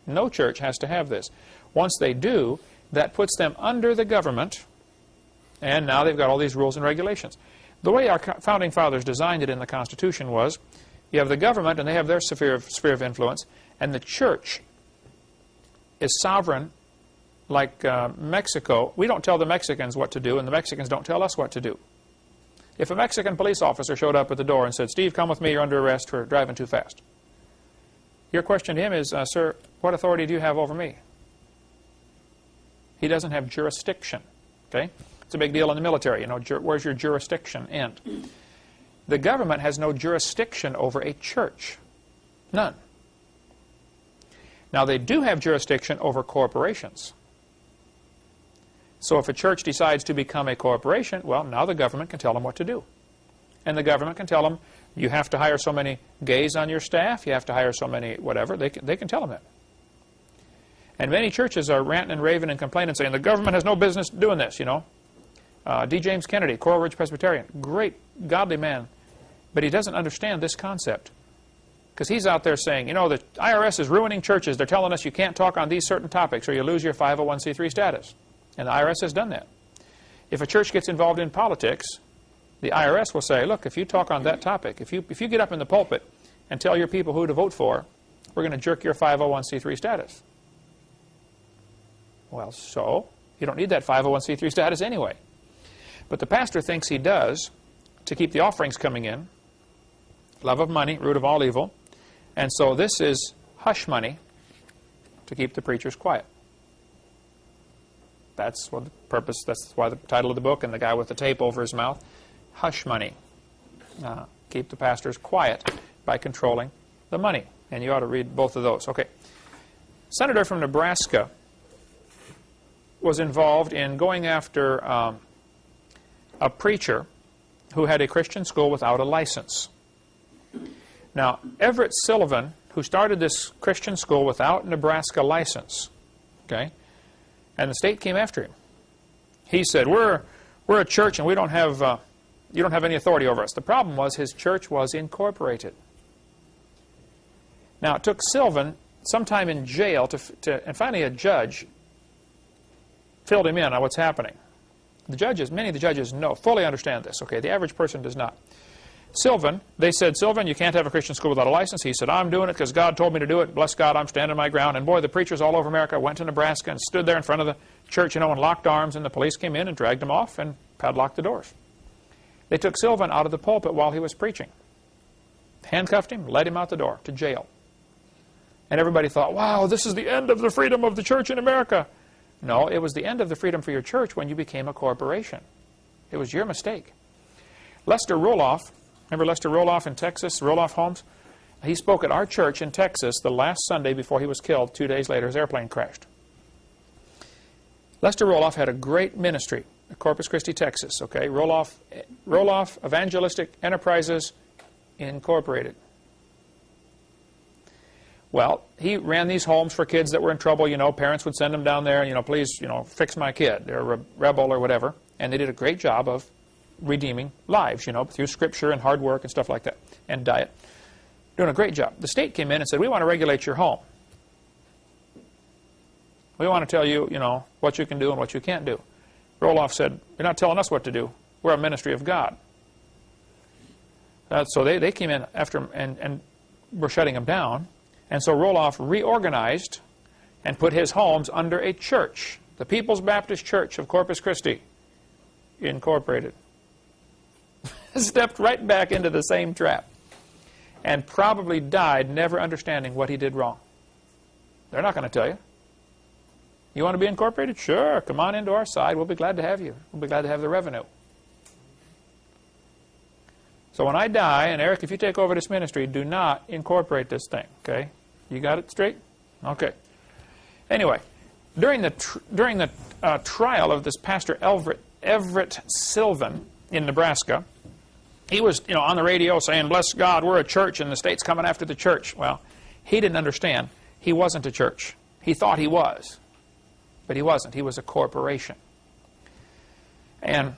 No church has to have this. Once they do, that puts them under the government, and now they've got all these rules and regulations. The way our founding fathers designed it in the Constitution was, you have the government, and they have their sphere of influence, and the church is sovereign, like Mexico. We don't tell the Mexicans what to do, and the Mexicans don't tell us what to do. If a Mexican police officer showed up at the door and said, Steve, come with me, you're under arrest for driving too fast. Your question to him is, sir, what authority do you have over me? He doesn't have jurisdiction. Okay? It's a big deal in the military. You know, where's your jurisdiction end? The government has no jurisdiction over a church. None. Now, they do have jurisdiction over corporations. So if a church decides to become a corporation, well, now the government can tell them what to do. And the government can tell them, you have to hire so many gays on your staff, you have to hire so many whatever. They can tell them that. And many churches are ranting and raving and complaining, saying the government has no business doing this, you know. D. James Kennedy, Coral Ridge Presbyterian, great, godly man. But he doesn't understand this concept. Because he's out there saying, you know, the IRS is ruining churches. They're telling us you can't talk on these certain topics or you lose your 501c3 status. And the IRS has done that. If a church gets involved in politics, the IRS will say, look, if you talk on that topic, if you get up in the pulpit and tell your people who to vote for, we're going to jerk your 501c3 status. Well, so You don't need that 501c3 status anyway. But the pastor thinks he does to keep the offerings coming in. Love of money, root of all evil. And so this is hush money to keep the preachers quiet. That's what the purpose, that's why the title of the book and the guy with the tape over his mouth. Hush money. Keep the pastors quiet by controlling the money. And you ought to read both of those. Okay. Senator from Nebraska was involved in going after a preacher who had a Christian school without a license. Now, Everett Sullivan, who started this Christian school without a Nebraska license, okay, and the state came after him. He said, we're a church and we don't have, you don't have any authority over us. The problem was his church was incorporated. Now, it took Sullivan some time in jail and finally a judge filled him in on what's happening. The judges, many of the judges fully understand this, okay? The average person does not. Sullivan, they said, Sullivan, you can't have a Christian school without a license. He said, I'm doing it because God told me to do it. Bless God, I'm standing my ground. And boy, the preachers all over America went to Nebraska and stood there in front of the church, and locked arms, and the police came in and dragged him off and padlocked the doors. They took Sullivan out of the pulpit while he was preaching. Handcuffed him, led him out the door to jail. And everybody thought, wow, this is the end of the freedom of the church in America. No, it was the end of the freedom for your church when you became a corporation. It was your mistake. Lester Roloff, remember Lester Roloff in Texas, Roloff Homes? He spoke at our church in Texas the last Sunday before he was killed. 2 days later, his airplane crashed. Lester Roloff had a great ministry at Corpus Christi, Texas. Okay, Roloff Evangelistic Enterprises Incorporated. Well, he ran these homes for kids that were in trouble. Parents would send them down there, please, fix my kid. They're a rebel or whatever. And they did a great job of redeeming lives, through scripture and hard work and stuff like that, and diet. Doing a great job. The state came in and said, we want to regulate your home. We want to tell you, what you can do and what you can't do. Roloff said, you're not telling us what to do. We're a ministry of God. So they came in after him and were shutting him down. And so Roloff reorganized and put his homes under a church, the People's Baptist Church of Corpus Christi, Incorporated. Stepped right back into the same trap and probably died never understanding what he did wrong. They're not going to tell you. You want to be incorporated? Sure, come on into our side. We'll be glad to have you. We'll be glad to have the revenue. So when I die, and Eric, if you take over this ministry, do not incorporate this thing, okay? You got it straight? Okay. Anyway, during the trial of this Pastor Everett Sullivan in Nebraska, he was, on the radio saying, bless God, we're a church, and the state's coming after the church. Well, he didn't understand. He wasn't a church. He thought he was, but he wasn't. He was a corporation. And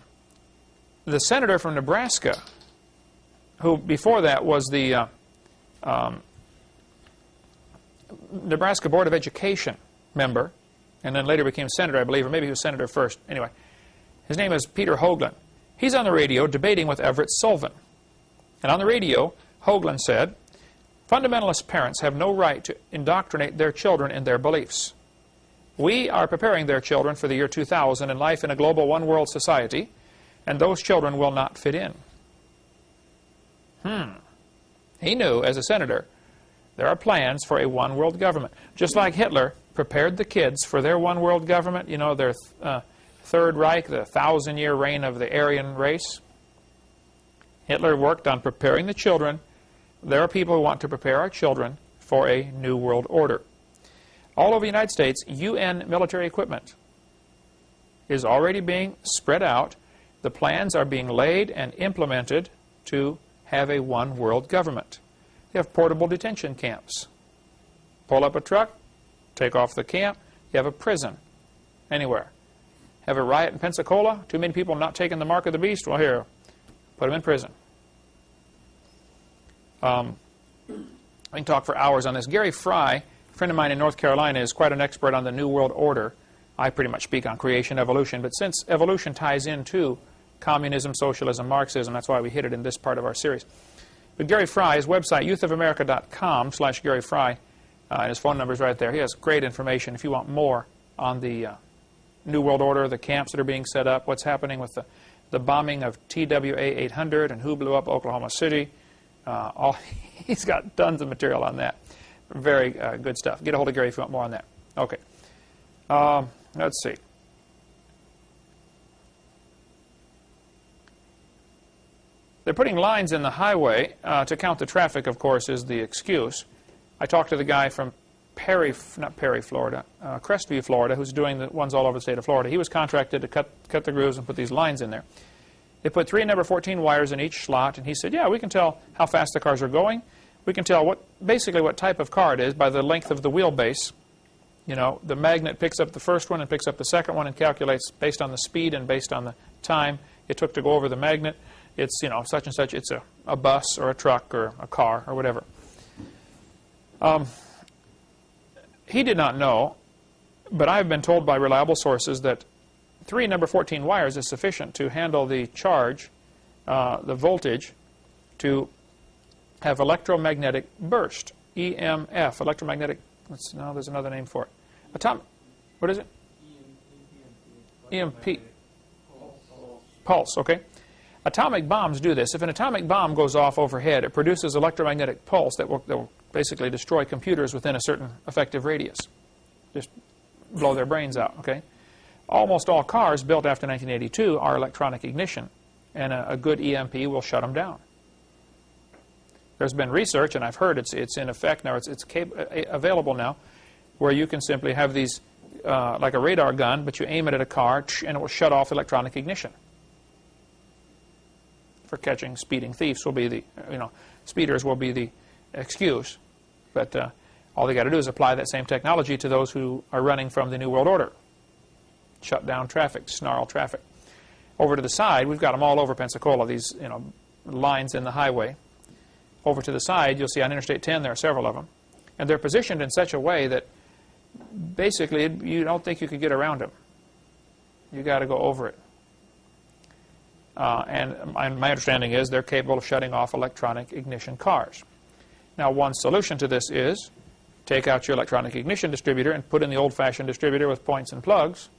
the senator from Nebraska, who before that was the Nebraska Board of Education member, and then later became senator, I believe, or maybe he was senator first. Anyway, his name is Peter Hoagland. He's on the radio debating with Everett Sullivan. And on the radio, Hoagland said, fundamentalist parents have no right to indoctrinate their children in their beliefs. We are preparing their children for the year 2000 and life in a global one-world society, and those children will not fit in. He knew, as a senator, there are plans for a one-world government. Just like Hitler prepared the kids for their one-world government, their Third Reich, the 1,000-year reign of the Aryan race. Hitler worked on preparing the children. There are people who want to prepare our children for a new world order. All over the United States, UN military equipment is already being spread out. The plans are being laid and implemented to have a one-world government. They have portable detention camps. Pull up a truck, take off the camp, you have a prison anywhere. Have a riot in Pensacola, too many people not taking the mark of the beast, well here, put them in prison. We can talk for hours on this. Gary Fry, a friend of mine in North Carolina, is quite an expert on the New World Order. I pretty much speak on creation, evolution, but since evolution ties into communism, socialism, Marxism, that's why we hit it in this part of our series. But Gary Fry, his website, youthofamerica.com/Gary Fry, and his phone number is right there. He has great information if you want more on the New World Order, the camps that are being set up, what's happening with the bombing of TWA 800 and who blew up Oklahoma City. He's got tons of material on that. Very good stuff. Get a hold of Gary if you want more on that. Okay. Let's see. They're putting lines in the highway to count the traffic, of course, is the excuse. I talked to the guy from Crestview, Florida, who's doing the ones all over the state of Florida. He was contracted to cut the grooves and put these lines in there. They put 3 number 14 wires in each slot, and he said, yeah, we can tell how fast the cars are going. We can tell basically what type of car it is by the length of the wheelbase. You know, the magnet picks up the first one and picks up the second one and calculates based on the speed and based on the time it took to go over the magnet. It's, you know, such and such. It's a bus or a truck or a car or whatever. He did not know, but I've been told by reliable sources that 3 number 14 wires is sufficient to handle the charge, the voltage, to have electromagnetic burst, EMF, electromagnetic, no, there's another name for it. What is it? EMP. Pulse, okay. Atomic bombs do this. If an atomic bomb goes off overhead, it produces electromagnetic pulse that will basically destroy computers within a certain effective radius. Just blow their brains out, okay? Almost all cars built after 1982 are electronic ignition, and a good EMP will shut them down. There's been research, and I've heard it's in effect now, it's available now, where you can simply have these, like a radar gun, but you aim it at a car, and it will shut off electronic ignition. For catching speeding thieves will be the, speeders will be the excuse. But all they got to do is apply that same technology to those who are running from the New World Order. Shut down traffic, snarl traffic. Over to the side, we've got them all over Pensacola, these, lines in the highway. Over to the side, you'll see on Interstate 10, there are several of them. And they're positioned in such a way that basically you don't think you could get around them. You got to go over it. And my understanding is they're capable of shutting off electronic ignition cars. Now, one solution to this is take out your electronic ignition distributor and put in the old-fashioned distributor with points and plugs.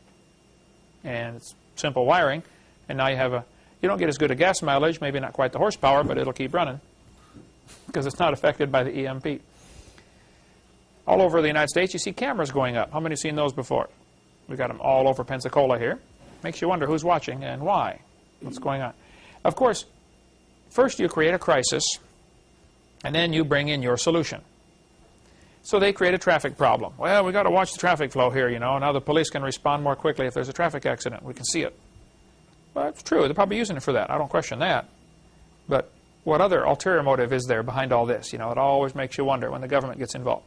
And it's simple wiring. And now you have you don't get as good a gas mileage, maybe not quite the horsepower, but it'll keep running because it's not affected by the EMP. All over the United States, you see cameras going up. How many have seen those before? We've got them all over Pensacola here. Makes you wonder who's watching and why. What's going on? Of course, first you create a crisis, and then you bring in your solution. So they create a traffic problem. Well, we've got to watch the traffic flow here, Now the police can respond more quickly if there's a traffic accident. We can see it. Well, it's true. They're probably using it for that. I don't question that. But what other ulterior motive is there behind all this? It always makes you wonder when the government gets involved.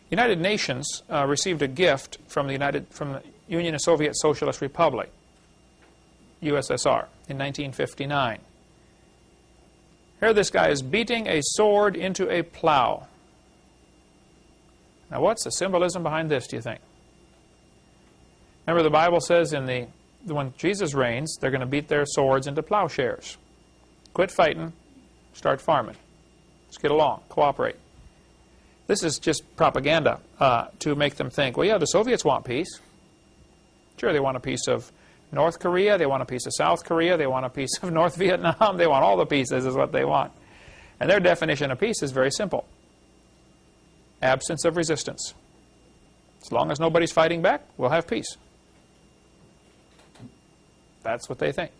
United Nations received a gift from the Union of Soviet Socialist Republic, USSR, in 1959. Here this guy is beating a sword into a plow. Now what's the symbolism behind this, do you think? Remember the Bible says when Jesus reigns, they're going to beat their swords into plowshares. Quit fighting, start farming. Let's get along, cooperate. This is just propaganda to make them think, well, yeah, the Soviets want peace. Sure, they want a piece of North Korea, they want a piece of South Korea, they want a piece of North Vietnam, they want all the pieces is what they want. And their definition of peace is very simple. Absence of resistance. As long as nobody's fighting back, we'll have peace. That's what they think.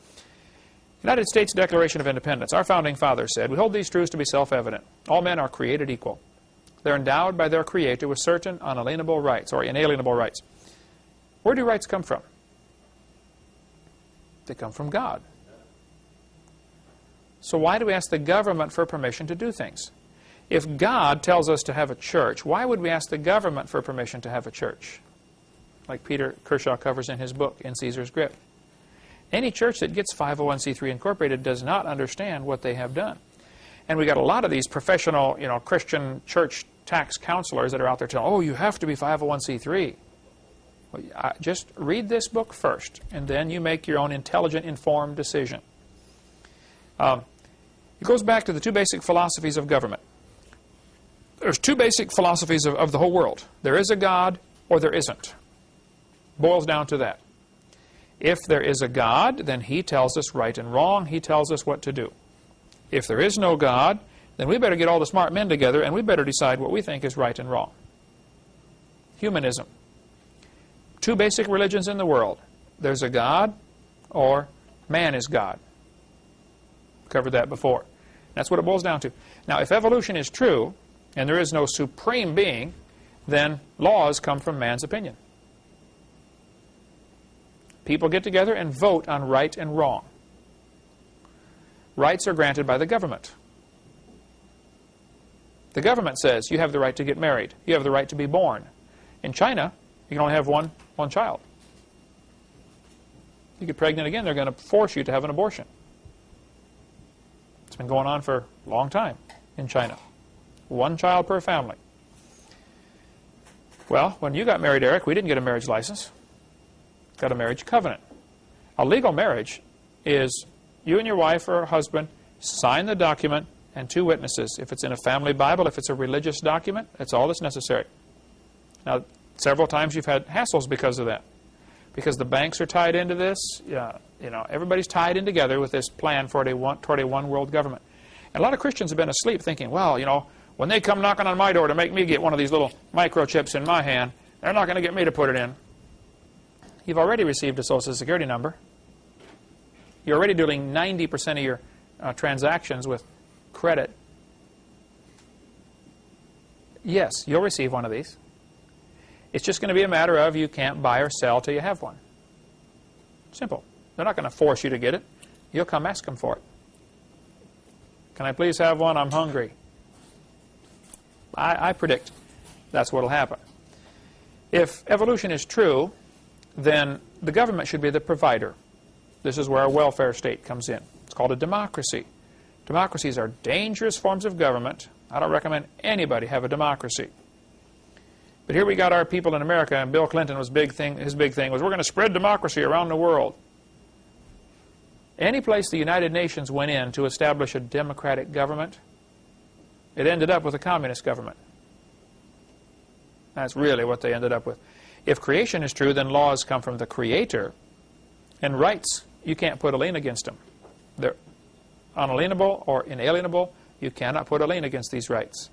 United States Declaration of Independence. Our founding fathers said, we hold these truths to be self-evident. All men are created equal. They're endowed by their Creator with certain unalienable rights, or inalienable rights. Where do rights come from? They come from God. So why do we ask the government for permission to do things? If God tells us to have a church, why would we ask the government for permission to have a church? Like Peter Kershaw covers in his book, In Caesar's Grip. Any church that gets 501c3 incorporated does not understand what they have done. And we got a lot of these professional, Christian church tax counselors that are out there telling, oh, you have to be 501c3. Well, just read this book first, and then you make your own intelligent, informed decision. It goes back to the two basic philosophies of government. There's two basic philosophies of the whole world. There is a God, or there isn't. Boils down to that. If there is a God, then He tells us right and wrong. He tells us what to do. If there is no God, then we better get all the smart men together and we better decide what we think is right and wrong. Humanism. Two basic religions in the world. There's a God, or man is God. Covered that before. That's what it boils down to. Now, if evolution is true, and there is no supreme being, then laws come from man's opinion. People get together and vote on right and wrong. Rights are granted by the government. The government says you have the right to get married. You have the right to be born. In China, you can only have one child. You get pregnant again, they're going to force you to have an abortion. It's been going on for a long time in China. One child per family. Well, when you got married, Eric, we didn't get a marriage license. Got a marriage covenant. A legal marriage is you and your wife or husband sign the document and two witnesses. If it's in a family Bible, if it's a religious document, that's all that's necessary. Now, several times you've had hassles because of that. Because the banks are tied into this. Everybody's tied in together with this plan toward a one world government. And a lot of Christians have been asleep thinking, well, when they come knocking on my door to make me get one of these little microchips in my hand, they're not going to get me to put it in. You've already received a Social Security number. You're already doing 90% of your transactions with credit. Yes, you'll receive one of these. It's just going to be a matter of you can't buy or sell till you have one. Simple. They're not going to force you to get it. You'll come ask them for it. Can I please have one? I'm hungry. I predict that's what will happen. If evolution is true, then the government should be the provider. This is where a welfare state comes in. It's called a democracy. Democracies are dangerous forms of government. I don't recommend anybody have a democracy. But here we got our people in America, and Bill Clinton his big thing was we're going to spread democracy around the world. Any place the United Nations went in to establish a democratic government, it ended up with a communist government. That's really what they ended up with. If creation is true, then laws come from the Creator, and rights, you can't put a lien against them. They're unalienable or inalienable. You cannot put a lien against these rights.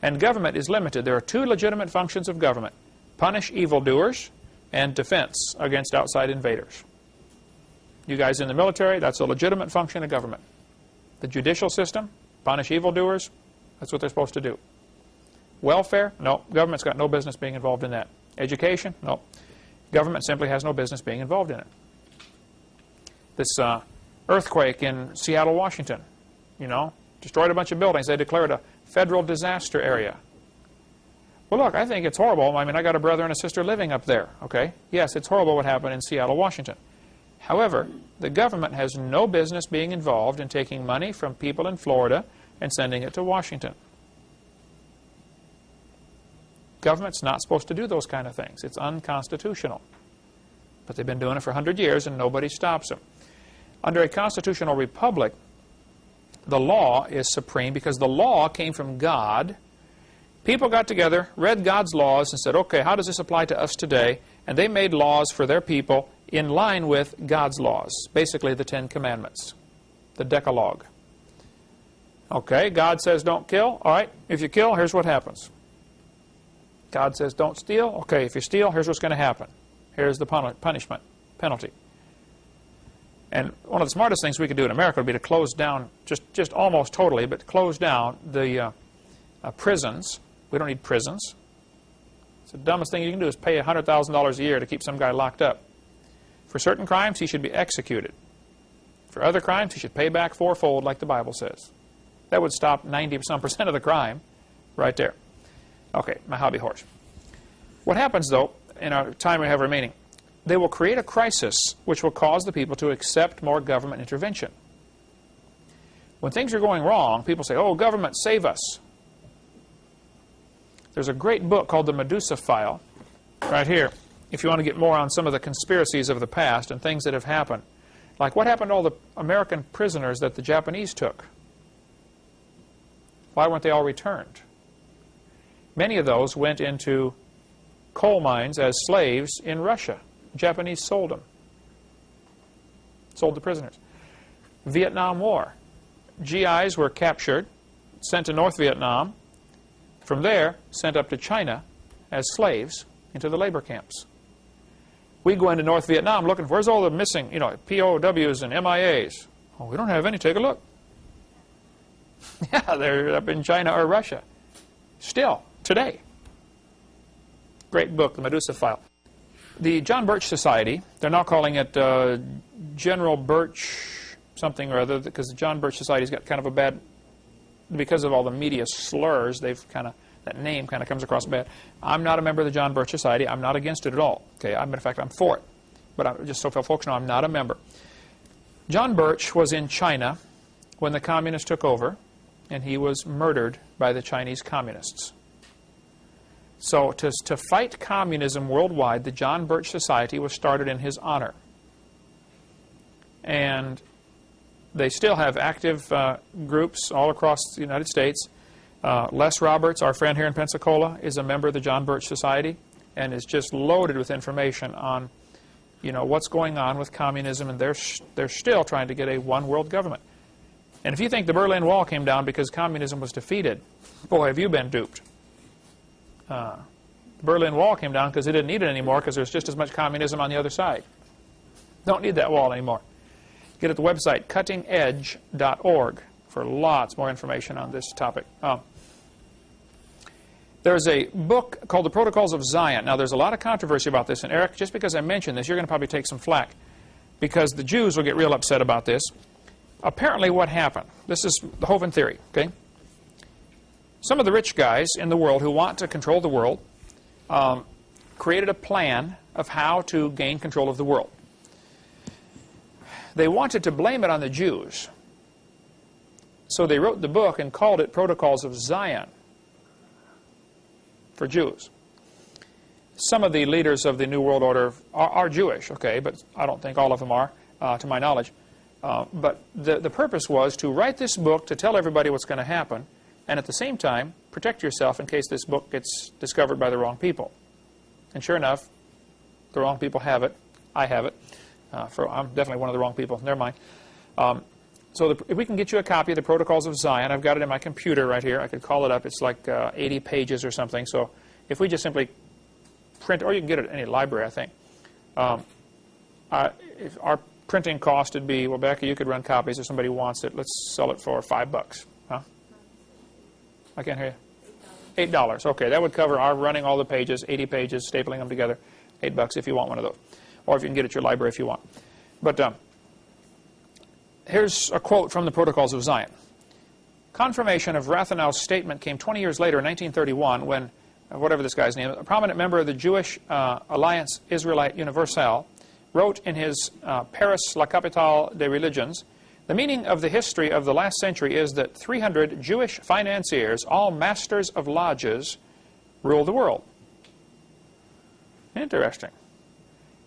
And government is limited. There are two legitimate functions of government: punish evildoers and defense against outside invaders. You guys in the military, that's a legitimate function of government. The judicial system, punish evildoers, that's what they're supposed to do. Welfare, no, government's got no business being involved in that. Education, no, government simply has no business being involved in it. This earthquake in Seattle, Washington, destroyed a bunch of buildings. They declared a federal disaster area. Well, look, I think it's horrible. I mean, I got a brother and a sister living up there, okay? Yes, it's horrible what happened in Seattle, Washington. However, the government has no business being involved in taking money from people in Florida and sending it to Washington. Government's not supposed to do those kind of things. It's unconstitutional. But they've been doing it for 100 years and nobody stops them. Under a constitutional republic, the law is supreme because the law came from God. People got together, read God's laws, and said, okay, how does this apply to us today? And they made laws for their people in line with God's laws, basically the 10 Commandments, the Decalogue. Okay, God says don't kill. All right, if you kill, here's what happens. God says don't steal. Okay, if you steal, here's what's going to happen. Here's the punishment, penalty. And one of the smartest things we could do in America would be to close down, just almost totally, but close down the prisons. We don't need prisons. It's the dumbest thing you can do is pay $100,000 a year to keep some guy locked up. For certain crimes, he should be executed. For other crimes, he should pay back fourfold, like the Bible says. That would stop 90% of the crime right there. Okay, my hobby horse. What happens, though, in our time we have remaining, they will create a crisis which will cause the people to accept more government intervention. When things are going wrong, people say, oh, government, save us. There's a great book called The Medusa File, right here, if you want to get more on some of the conspiracies of the past and things that have happened. Like what happened to all the American prisoners that the Japanese took? Why weren't they all returned? Many of those went into coal mines as slaves in Russia. Japanese sold them. Sold the prisoners. Vietnam War. GIs were captured, sent to North Vietnam, from there sent up to China as slaves into the labor camps. We go into North Vietnam looking for, where's all the missing, POWs and MIAs? Oh, we don't have any. Take a look. Yeah, they're up in China or Russia. Still, today. Great book, The Medusa File. The John Birch Society, they're now calling it General Birch something or other, because the John Birch Society's got kind of a bad, because of all the media slurs, they've kind of, that name kind of comes across bad. I'm not a member of the John Birch Society. I'm not against it at all. Okay, in fact, I'm for it. But just so folks know, I'm not a member. John Birch was in China when the communists took over, and he was murdered by the Chinese communists. So to fight communism worldwide, the John Birch Society was started in his honor. And they still have active groups all across the United States. Les Roberts, our friend here in Pensacola, is a member of the John Birch Society and is just loaded with information on, what's going on with communism, and they're still trying to get a one-world government. And if you think the Berlin Wall came down because communism was defeated, boy, have you been duped. The Berlin Wall came down because they didn't need it anymore because there's just as much communism on the other side. Don't need that wall anymore. Get at the website cuttingedge.org for lots more information on this topic. There's a book called The Protocols of Zion. Now, there's a lot of controversy about this, and Eric, just because I mentioned this, you're going to probably take some flack, because the Jews will get real upset about this. Apparently what happened, this is the Hovind theory, okay? Some of the rich guys in the world who want to control the world created a plan of how to gain control of the world. They wanted to blame it on the Jews. So they wrote the book and called it Protocols of Zion for Jews. Some of the leaders of the New World Order are Jewish, okay, but I don't think all of them are, to my knowledge. But the purpose was to write this book to tell everybody what's going to happen, and at the same time, protect yourself in case this book gets discovered by the wrong people. And sure enough, the wrong people have it. I have it. I'm definitely one of the wrong people. Never mind. So if we can get you a copy of the Protocols of Zion, I've got it in my computer right here. I could call it up. It's like 80 pages or something. So if we just simply print, or you can get it at any library, I think. If our printing cost would be, well, Becky, you could run copies if somebody wants it. Let's sell it for $5. Huh? I can't hear you. $8. Okay, that would cover our running all the pages, 80 pages, stapling them together. $8 if you want one of those. Or if you can get it at your library if you want. But here's a quote from the Protocols of Zion. Confirmation of Rathenau's statement came 20 years later in 1931 when, whatever this guy's name, a prominent member of the Jewish Alliance Israelite Universelle wrote in his Paris, La Capitale des Religions, the meaning of the history of the last century is that 300 Jewish financiers, all masters of lodges, rule the world. Interesting.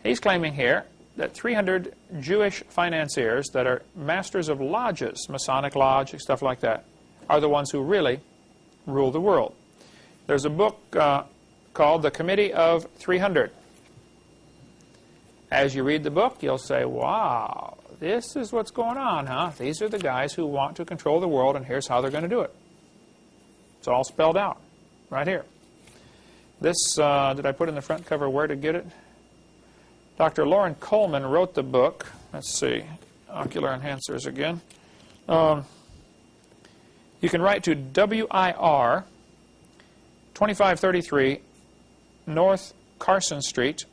He's claiming here that 300 Jewish financiers that are masters of lodges, Masonic Lodge, stuff like that, are the ones who really rule the world. There's a book called The Committee of 300. As you read the book, you'll say, wow, this is what's going on, huh? These are the guys who want to control the world, and here's how they're going to do it. It's all spelled out right here. This, did I put in the front cover where to get it? Dr. Lauren Coleman wrote the book. Let's see, ocular enhancers again. You can write to WIR 2533 North Carson Street,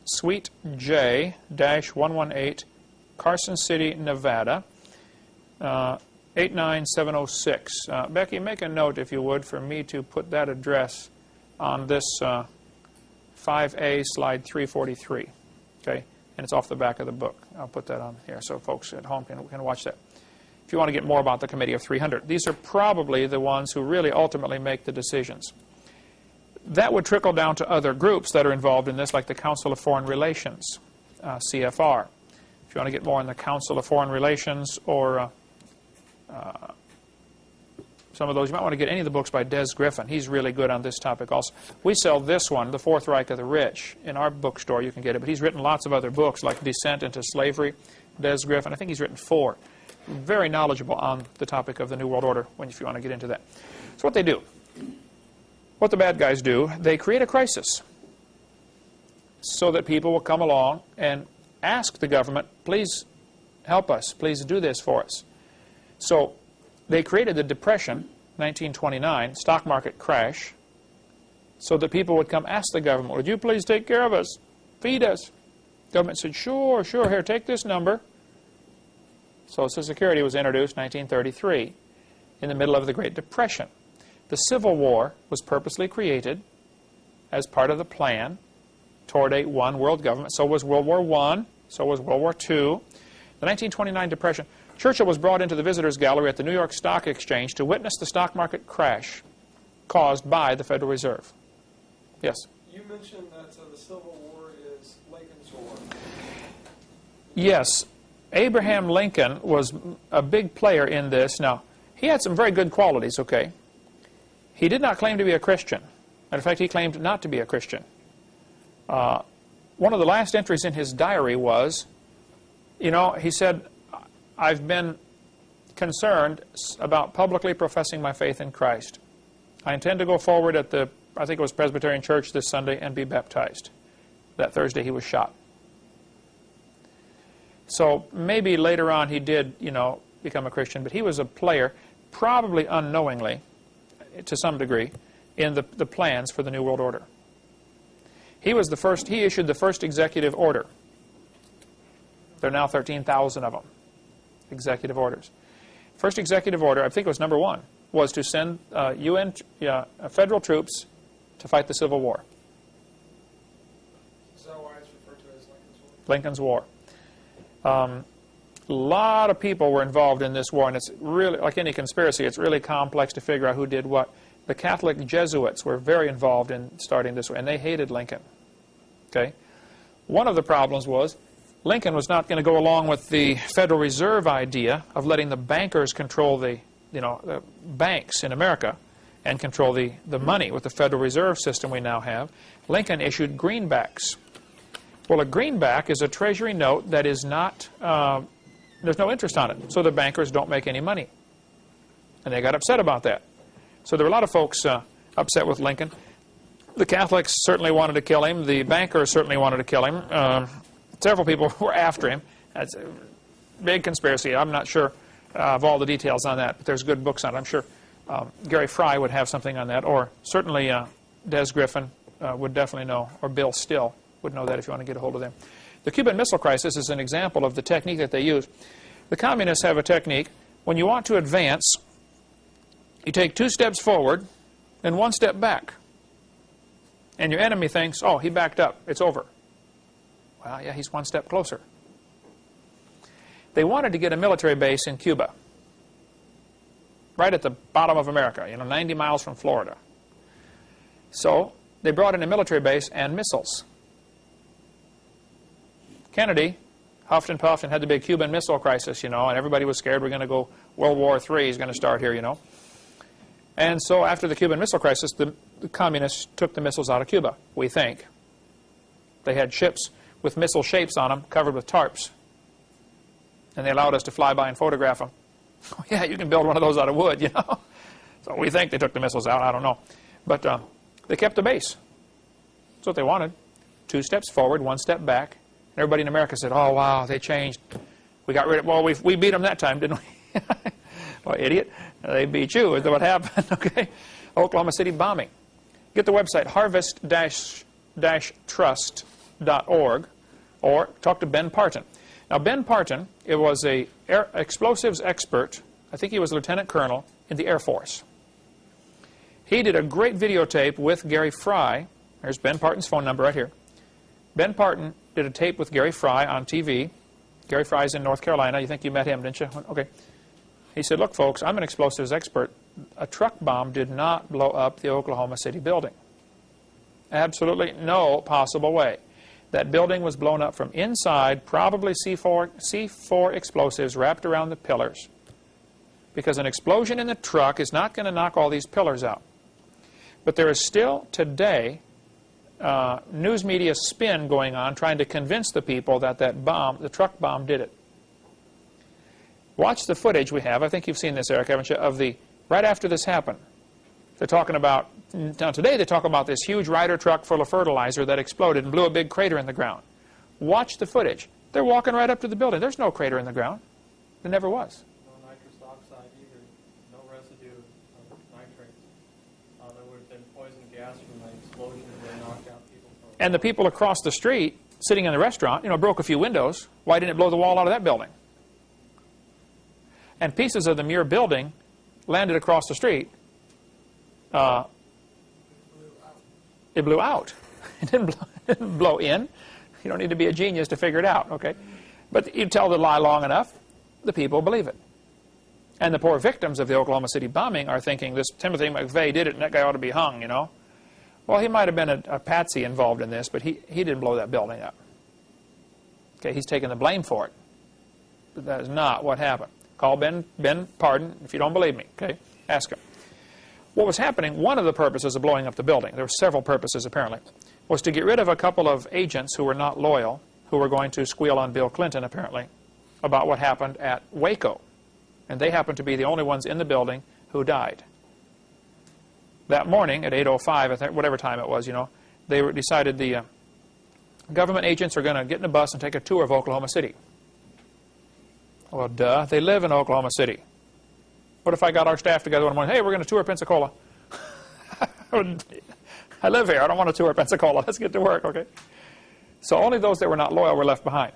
Suite J-118, Carson City, Nevada, 89706. Becky, make a note, if you would, for me to put that address on this 5A slide 343. Okay, and it's off the back of the book. I'll put that on here so folks at home can watch that. If you want to get more about the Committee of 300, these are probably the ones who really ultimately make the decisions. That would trickle down to other groups that are involved in this, like the Council of Foreign Relations, CFR. If you want to get more on the Council of Foreign Relations or some of those. You might want to get any of the books by Des Griffin. He's really good on this topic also. We sell this one, The Fourth Reich of the Rich. In our bookstore you can get it, but he's written lots of other books like Descent into Slavery, Des Griffin. I think he's written 4. Very knowledgeable on the topic of the New World Order if you want to get into that. So what they do, what the bad guys do, they create a crisis so that people will come along and ask the government, please help us, please do this for us. So they created the Depression, 1929, stock market crash, so that people would come ask the government, would you please take care of us, feed us? The government said, sure, sure, here, take this number. Social Security was introduced in 1933 in the middle of the Great Depression. The Civil War was purposely created as part of the plan toward a one world government. So was World War I, so was World War II. The 1929 Depression, Churchill was brought into the visitors gallery at the New York Stock Exchange to witness the stock market crash caused by the Federal Reserve. Yes? You mentioned that the Civil War is Lincoln's War. Yes. Abraham Lincoln was a big player in this. Now, he had some very good qualities, okay? He did not claim to be a Christian. Matter of fact, he claimed not to be a Christian. One of the last entries in his diary was, you know, he said, I've been concerned about publicly professing my faith in Christ. I intend to go forward at the, I think it was Presbyterian Church this Sunday, and be baptized. That Thursday he was shot. So maybe later on he did, you know, become a Christian, but he was a player, probably unknowingly, to some degree, in the plans for the New World Order. He was the first, he issued the first executive order. There are now 13,000 of them, executive orders. First executive order, I think it was number 1, was to send federal troops to fight the Civil War. Is that why it's referred to as Lincoln's War? Lincoln's War. A lot of people were involved in this war, and it's really, like any conspiracy, it's really complex to figure out who did what. The Catholic Jesuits were very involved in starting this war, and they hated Lincoln. Okay? One of the problems was Lincoln was not going to go along with the Federal Reserve idea of letting the bankers control the banks in America and control the money with the Federal Reserve system we now have. Lincoln issued greenbacks. Well, a greenback is a treasury note that is not, there's no interest on it, so the bankers don't make any money. And they got upset about that. So there were a lot of folks upset with Lincoln. The Catholics certainly wanted to kill him. The bankers certainly wanted to kill him. Several people were after him. That's a big conspiracy. I'm not sure of all the details on that, but there's good books on it. I'm sure Gary Fry would have something on that, or certainly Des Griffin would definitely know, or Bill Still would know that if you want to get a hold of them. The Cuban Missile Crisis is an example of the technique that they use. The communists have a technique. When you want to advance, you take 2 steps forward and 1 step back. And your enemy thinks, oh, he backed up. It's over. Well, yeah, he's 1 step closer. They wanted to get a military base in Cuba, right at the bottom of America, 90 miles from Florida. So they brought in a military base and missiles. Kennedy huffed and puffed and had the big Cuban Missile Crisis, and everybody was scared we're going to go, World War III is going to start here, And so after the Cuban Missile Crisis, the communists took the missiles out of Cuba, we think. They had ships with missile shapes on them, covered with tarps. And they allowed us to fly by and photograph them. Oh, yeah, you can build one of those out of wood, So we think they took the missiles out, I don't know. But they kept the base. That's what they wanted. 2 steps forward, 1 step back. And everybody in America said, oh, wow, they changed. We got rid of, well, we beat them that time, didn't we? Well, idiot. They beat you. Is that what happened? Okay. Oklahoma City bombing. Get the website harvest-trust.org or talk to Ben Parton. Now, Ben Parton, it was an explosives expert. I think he was a lieutenant colonel in the Air Force. He did a great videotape with Gary Fry. There's Ben Parton's phone number right here. Ben Parton did a tape with Gary Fry on TV. Gary Fry's in North Carolina. You think you met him, didn't you? Okay. He said, look, folks, I'm an explosives expert. A truck bomb did not blow up the Oklahoma City building. Absolutely no possible way. That building was blown up from inside, probably C4 explosives wrapped around the pillars. because an explosion in the truck is not going to knock all these pillars out. But there is still today news media spin going on trying to convince the people that that bomb, the truck bomb, did it. Watch the footage we have. I think you've seen this, Eric, haven't you, of the, right after this happened. They're talking about, now today they talk about this huge Ryder truck full of fertilizer that exploded and blew a big crater in the ground. Watch the footage. They're walking right up to the building. There's no crater in the ground. There never was. No nitrous oxide either. No residue of nitrates. There would have been poison gas from the explosion that knocked out people. And the people across the street, sitting in the restaurant, broke a few windows. Why didn't it blow the wall out of that building? And pieces of the Muir building landed across the street. It blew out. It didn't blow in. You don't need to be a genius to figure it out, okay? But you tell the lie long enough, the people believe it. And the poor victims of the Oklahoma City bombing are thinking, this Timothy McVeigh did it, and that guy ought to be hung, Well, he might have been a patsy involved in this, but he didn't blow that building up. Okay, he's taking the blame for it. But that is not what happened. Call Ben Pardon if you don't believe me, okay? Ask him. What was happening, one of the purposes of blowing up the building, there were several purposes apparently, was to get rid of a couple of agents who were not loyal, who were going to squeal on Bill Clinton apparently, about what happened at Waco. And they happened to be the only ones in the building who died. That morning at 8:05, I think, whatever time it was, they decided the government agents are going to get in a bus and take a tour of Oklahoma City. Well, duh, they live in Oklahoma City. What if I got our staff together one morning, hey, we're going to tour Pensacola. I live here, I don't want to tour Pensacola, let's get to work, okay? So only those that were not loyal were left behind,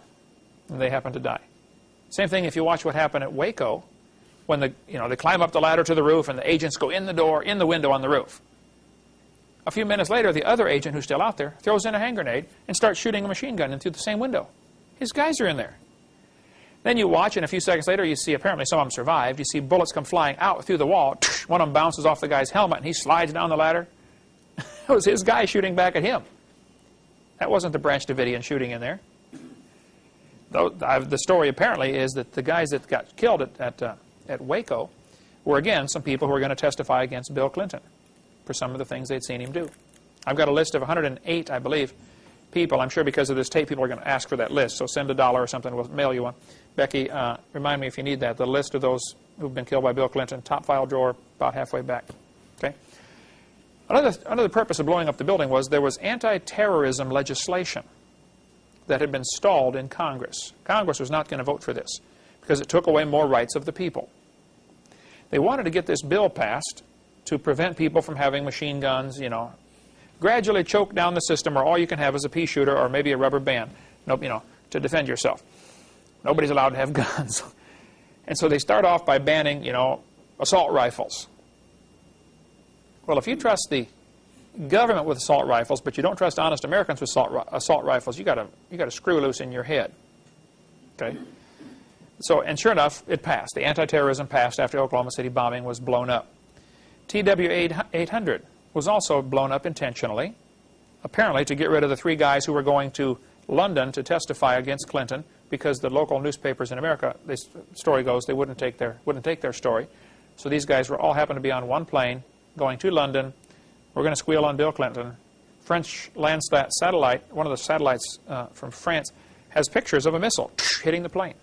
and they happened to die. Same thing if you watch what happened at Waco, when they climb up the ladder to the roof and the agents go in the window on the roof. A few minutes later, the other agent who's still out there throws in a hand grenade and starts shooting a machine gun in through the same window. His guys are in there. Then you watch, and a few seconds later, you see apparently some of them survived. You see bullets come flying out through the wall. One of them bounces off the guy's helmet, and he slides down the ladder. It was his guy shooting back at him. That wasn't the Branch Davidian shooting in there. Though the story apparently is that the guys that got killed at Waco were, again, some people who were going to testify against Bill Clinton for some of the things they'd seen him do. I've got a list of 108, I believe, people. I'm sure because of this tape, people are going to ask for that list. So send $1 or something. We'll mail you one. Becky, remind me if you need that. The list of those who've been killed by Bill Clinton, top file drawer, about halfway back. Okay. Another purpose of blowing up the building was there was anti-terrorism legislation that had been stalled in Congress. Congress was not going to vote for this because it took away more rights of the people. They wanted to get this bill passed to prevent people from having machine guns, gradually choke down the system, or all you can have is a pea shooter or maybe a rubber band, to defend yourself. Nobody's allowed to have guns. And so they start off by banning, assault rifles. Well, if you trust the government with assault rifles, but you don't trust honest Americans with assault rifles, you got a screw loose in your head. Okay. So, and sure enough, it passed. The anti-terrorism passed after the Oklahoma City bombing was blown up. TW-800 was also blown up intentionally, apparently to get rid of the 3 guys who were going to London to testify against Clinton, because the local newspapers in America, the story goes, they wouldn't take their story. So these guys all happened to be on one plane going to London. We're going to squeal on Bill Clinton. French Landsat satellite, one of the satellites from France, has pictures of a missile hitting the plane.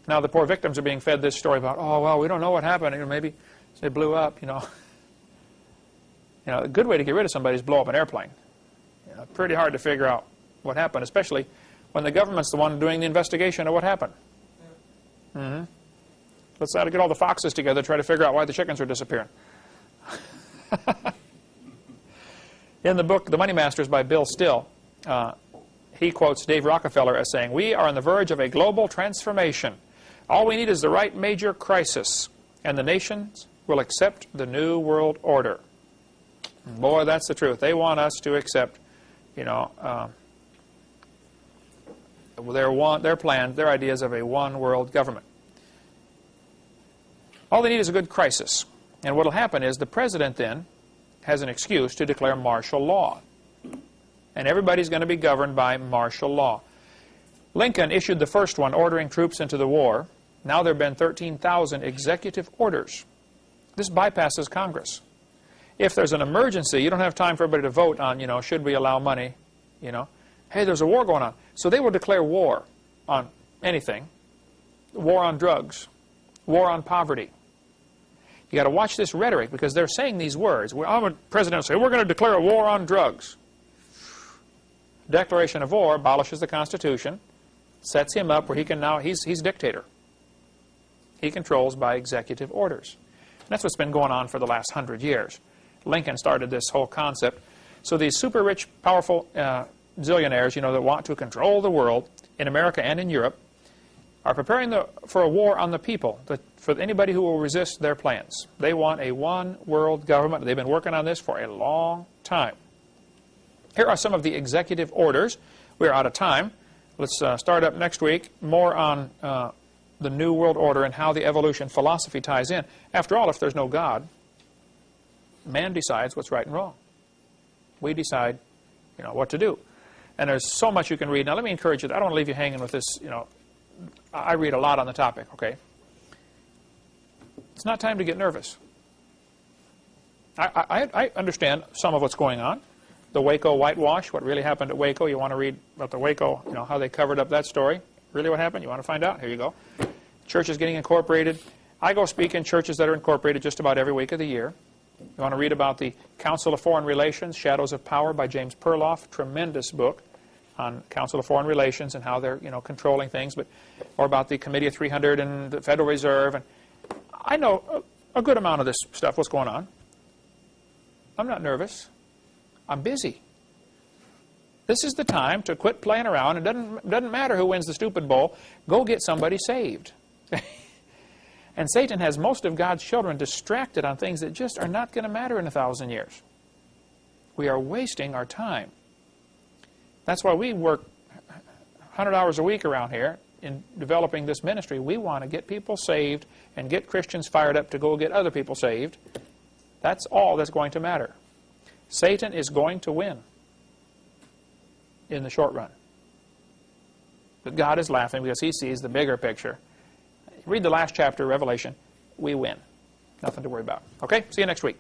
Now the poor victims are being fed this story about, oh, well, we don't know what happened. Maybe it blew up, a good way to get rid of somebody is blow up an airplane. Pretty hard to figure out what happened, especially when the government's the one doing the investigation of what happened. Mm-hmm. Let's get all the foxes together to try to figure out why the chickens are disappearing. In the book, The Money Masters by Bill Still, he quotes Dave Rockefeller as saying, "We are on the verge of a global transformation. All we need is the right major crisis, and the nations will accept the new world order." Boy, that's the truth. They want us to accept, their plan, their ideas of a one-world government. All they need is a good crisis. And what will happen is the president then has an excuse to declare martial law. And everybody's going to be governed by martial law. Lincoln issued the first one ordering troops into the war. Now there have been 13,000 executive orders. This bypasses Congress. If there's an emergency, you don't have time for everybody to vote on, should we allow money, Hey, there's a war going on. So they will declare war on anything. War on drugs. War on poverty. You got to watch this rhetoric because they're saying these words. I'm a president say, we're going to declare a war on drugs. Declaration of war abolishes the Constitution, sets him up where he can now, he's dictator. He controls by executive orders. And that's what's been going on for the last 100 years. Lincoln started this whole concept. So these super rich, powerful zillionaires, that want to control the world in America and in Europe are preparing for a war on the people, for anybody who will resist their plans. They want a one-world government. They've been working on this for a long time. Here are some of the executive orders. We're out of time. Let's start up next week, more on the New World Order and how the evolution philosophy ties in. After all, if there's no God, man decides what's right and wrong. We decide, what to do. And there's so much you can read. Now, let me encourage you. I don't want to leave you hanging with this, I read a lot on the topic, okay? It's not time to get nervous. I understand some of what's going on. The Waco whitewash, what really happened at Waco. You want to read about the Waco, how they covered up that story. Really what happened? You want to find out? Here you go. Churches getting incorporated. I go speak in churches that are incorporated just about every week of the year. You want to read about the Council of Foreign Relations, Shadows of Power by James Perloff. Tremendous book on Council of Foreign Relations and how they're, controlling things. Or about the Committee of 300 and the Federal Reserve. And I know a good amount of this stuff, what's going on. I'm not nervous. I'm busy. This is the time to quit playing around. It doesn't matter who wins the stupid bowl. Go get somebody saved. And Satan has most of God's children distracted on things that just are not going to matter in 1,000 years. We are wasting our time. That's why we work 100 hours a week around here in developing this ministry. We want to get people saved and get Christians fired up to go get other people saved. That's all that's going to matter. Satan is going to win in the short run. But God is laughing because he sees the bigger picture. Read the last chapter of Revelation. We win. Nothing to worry about. Okay? See you next week.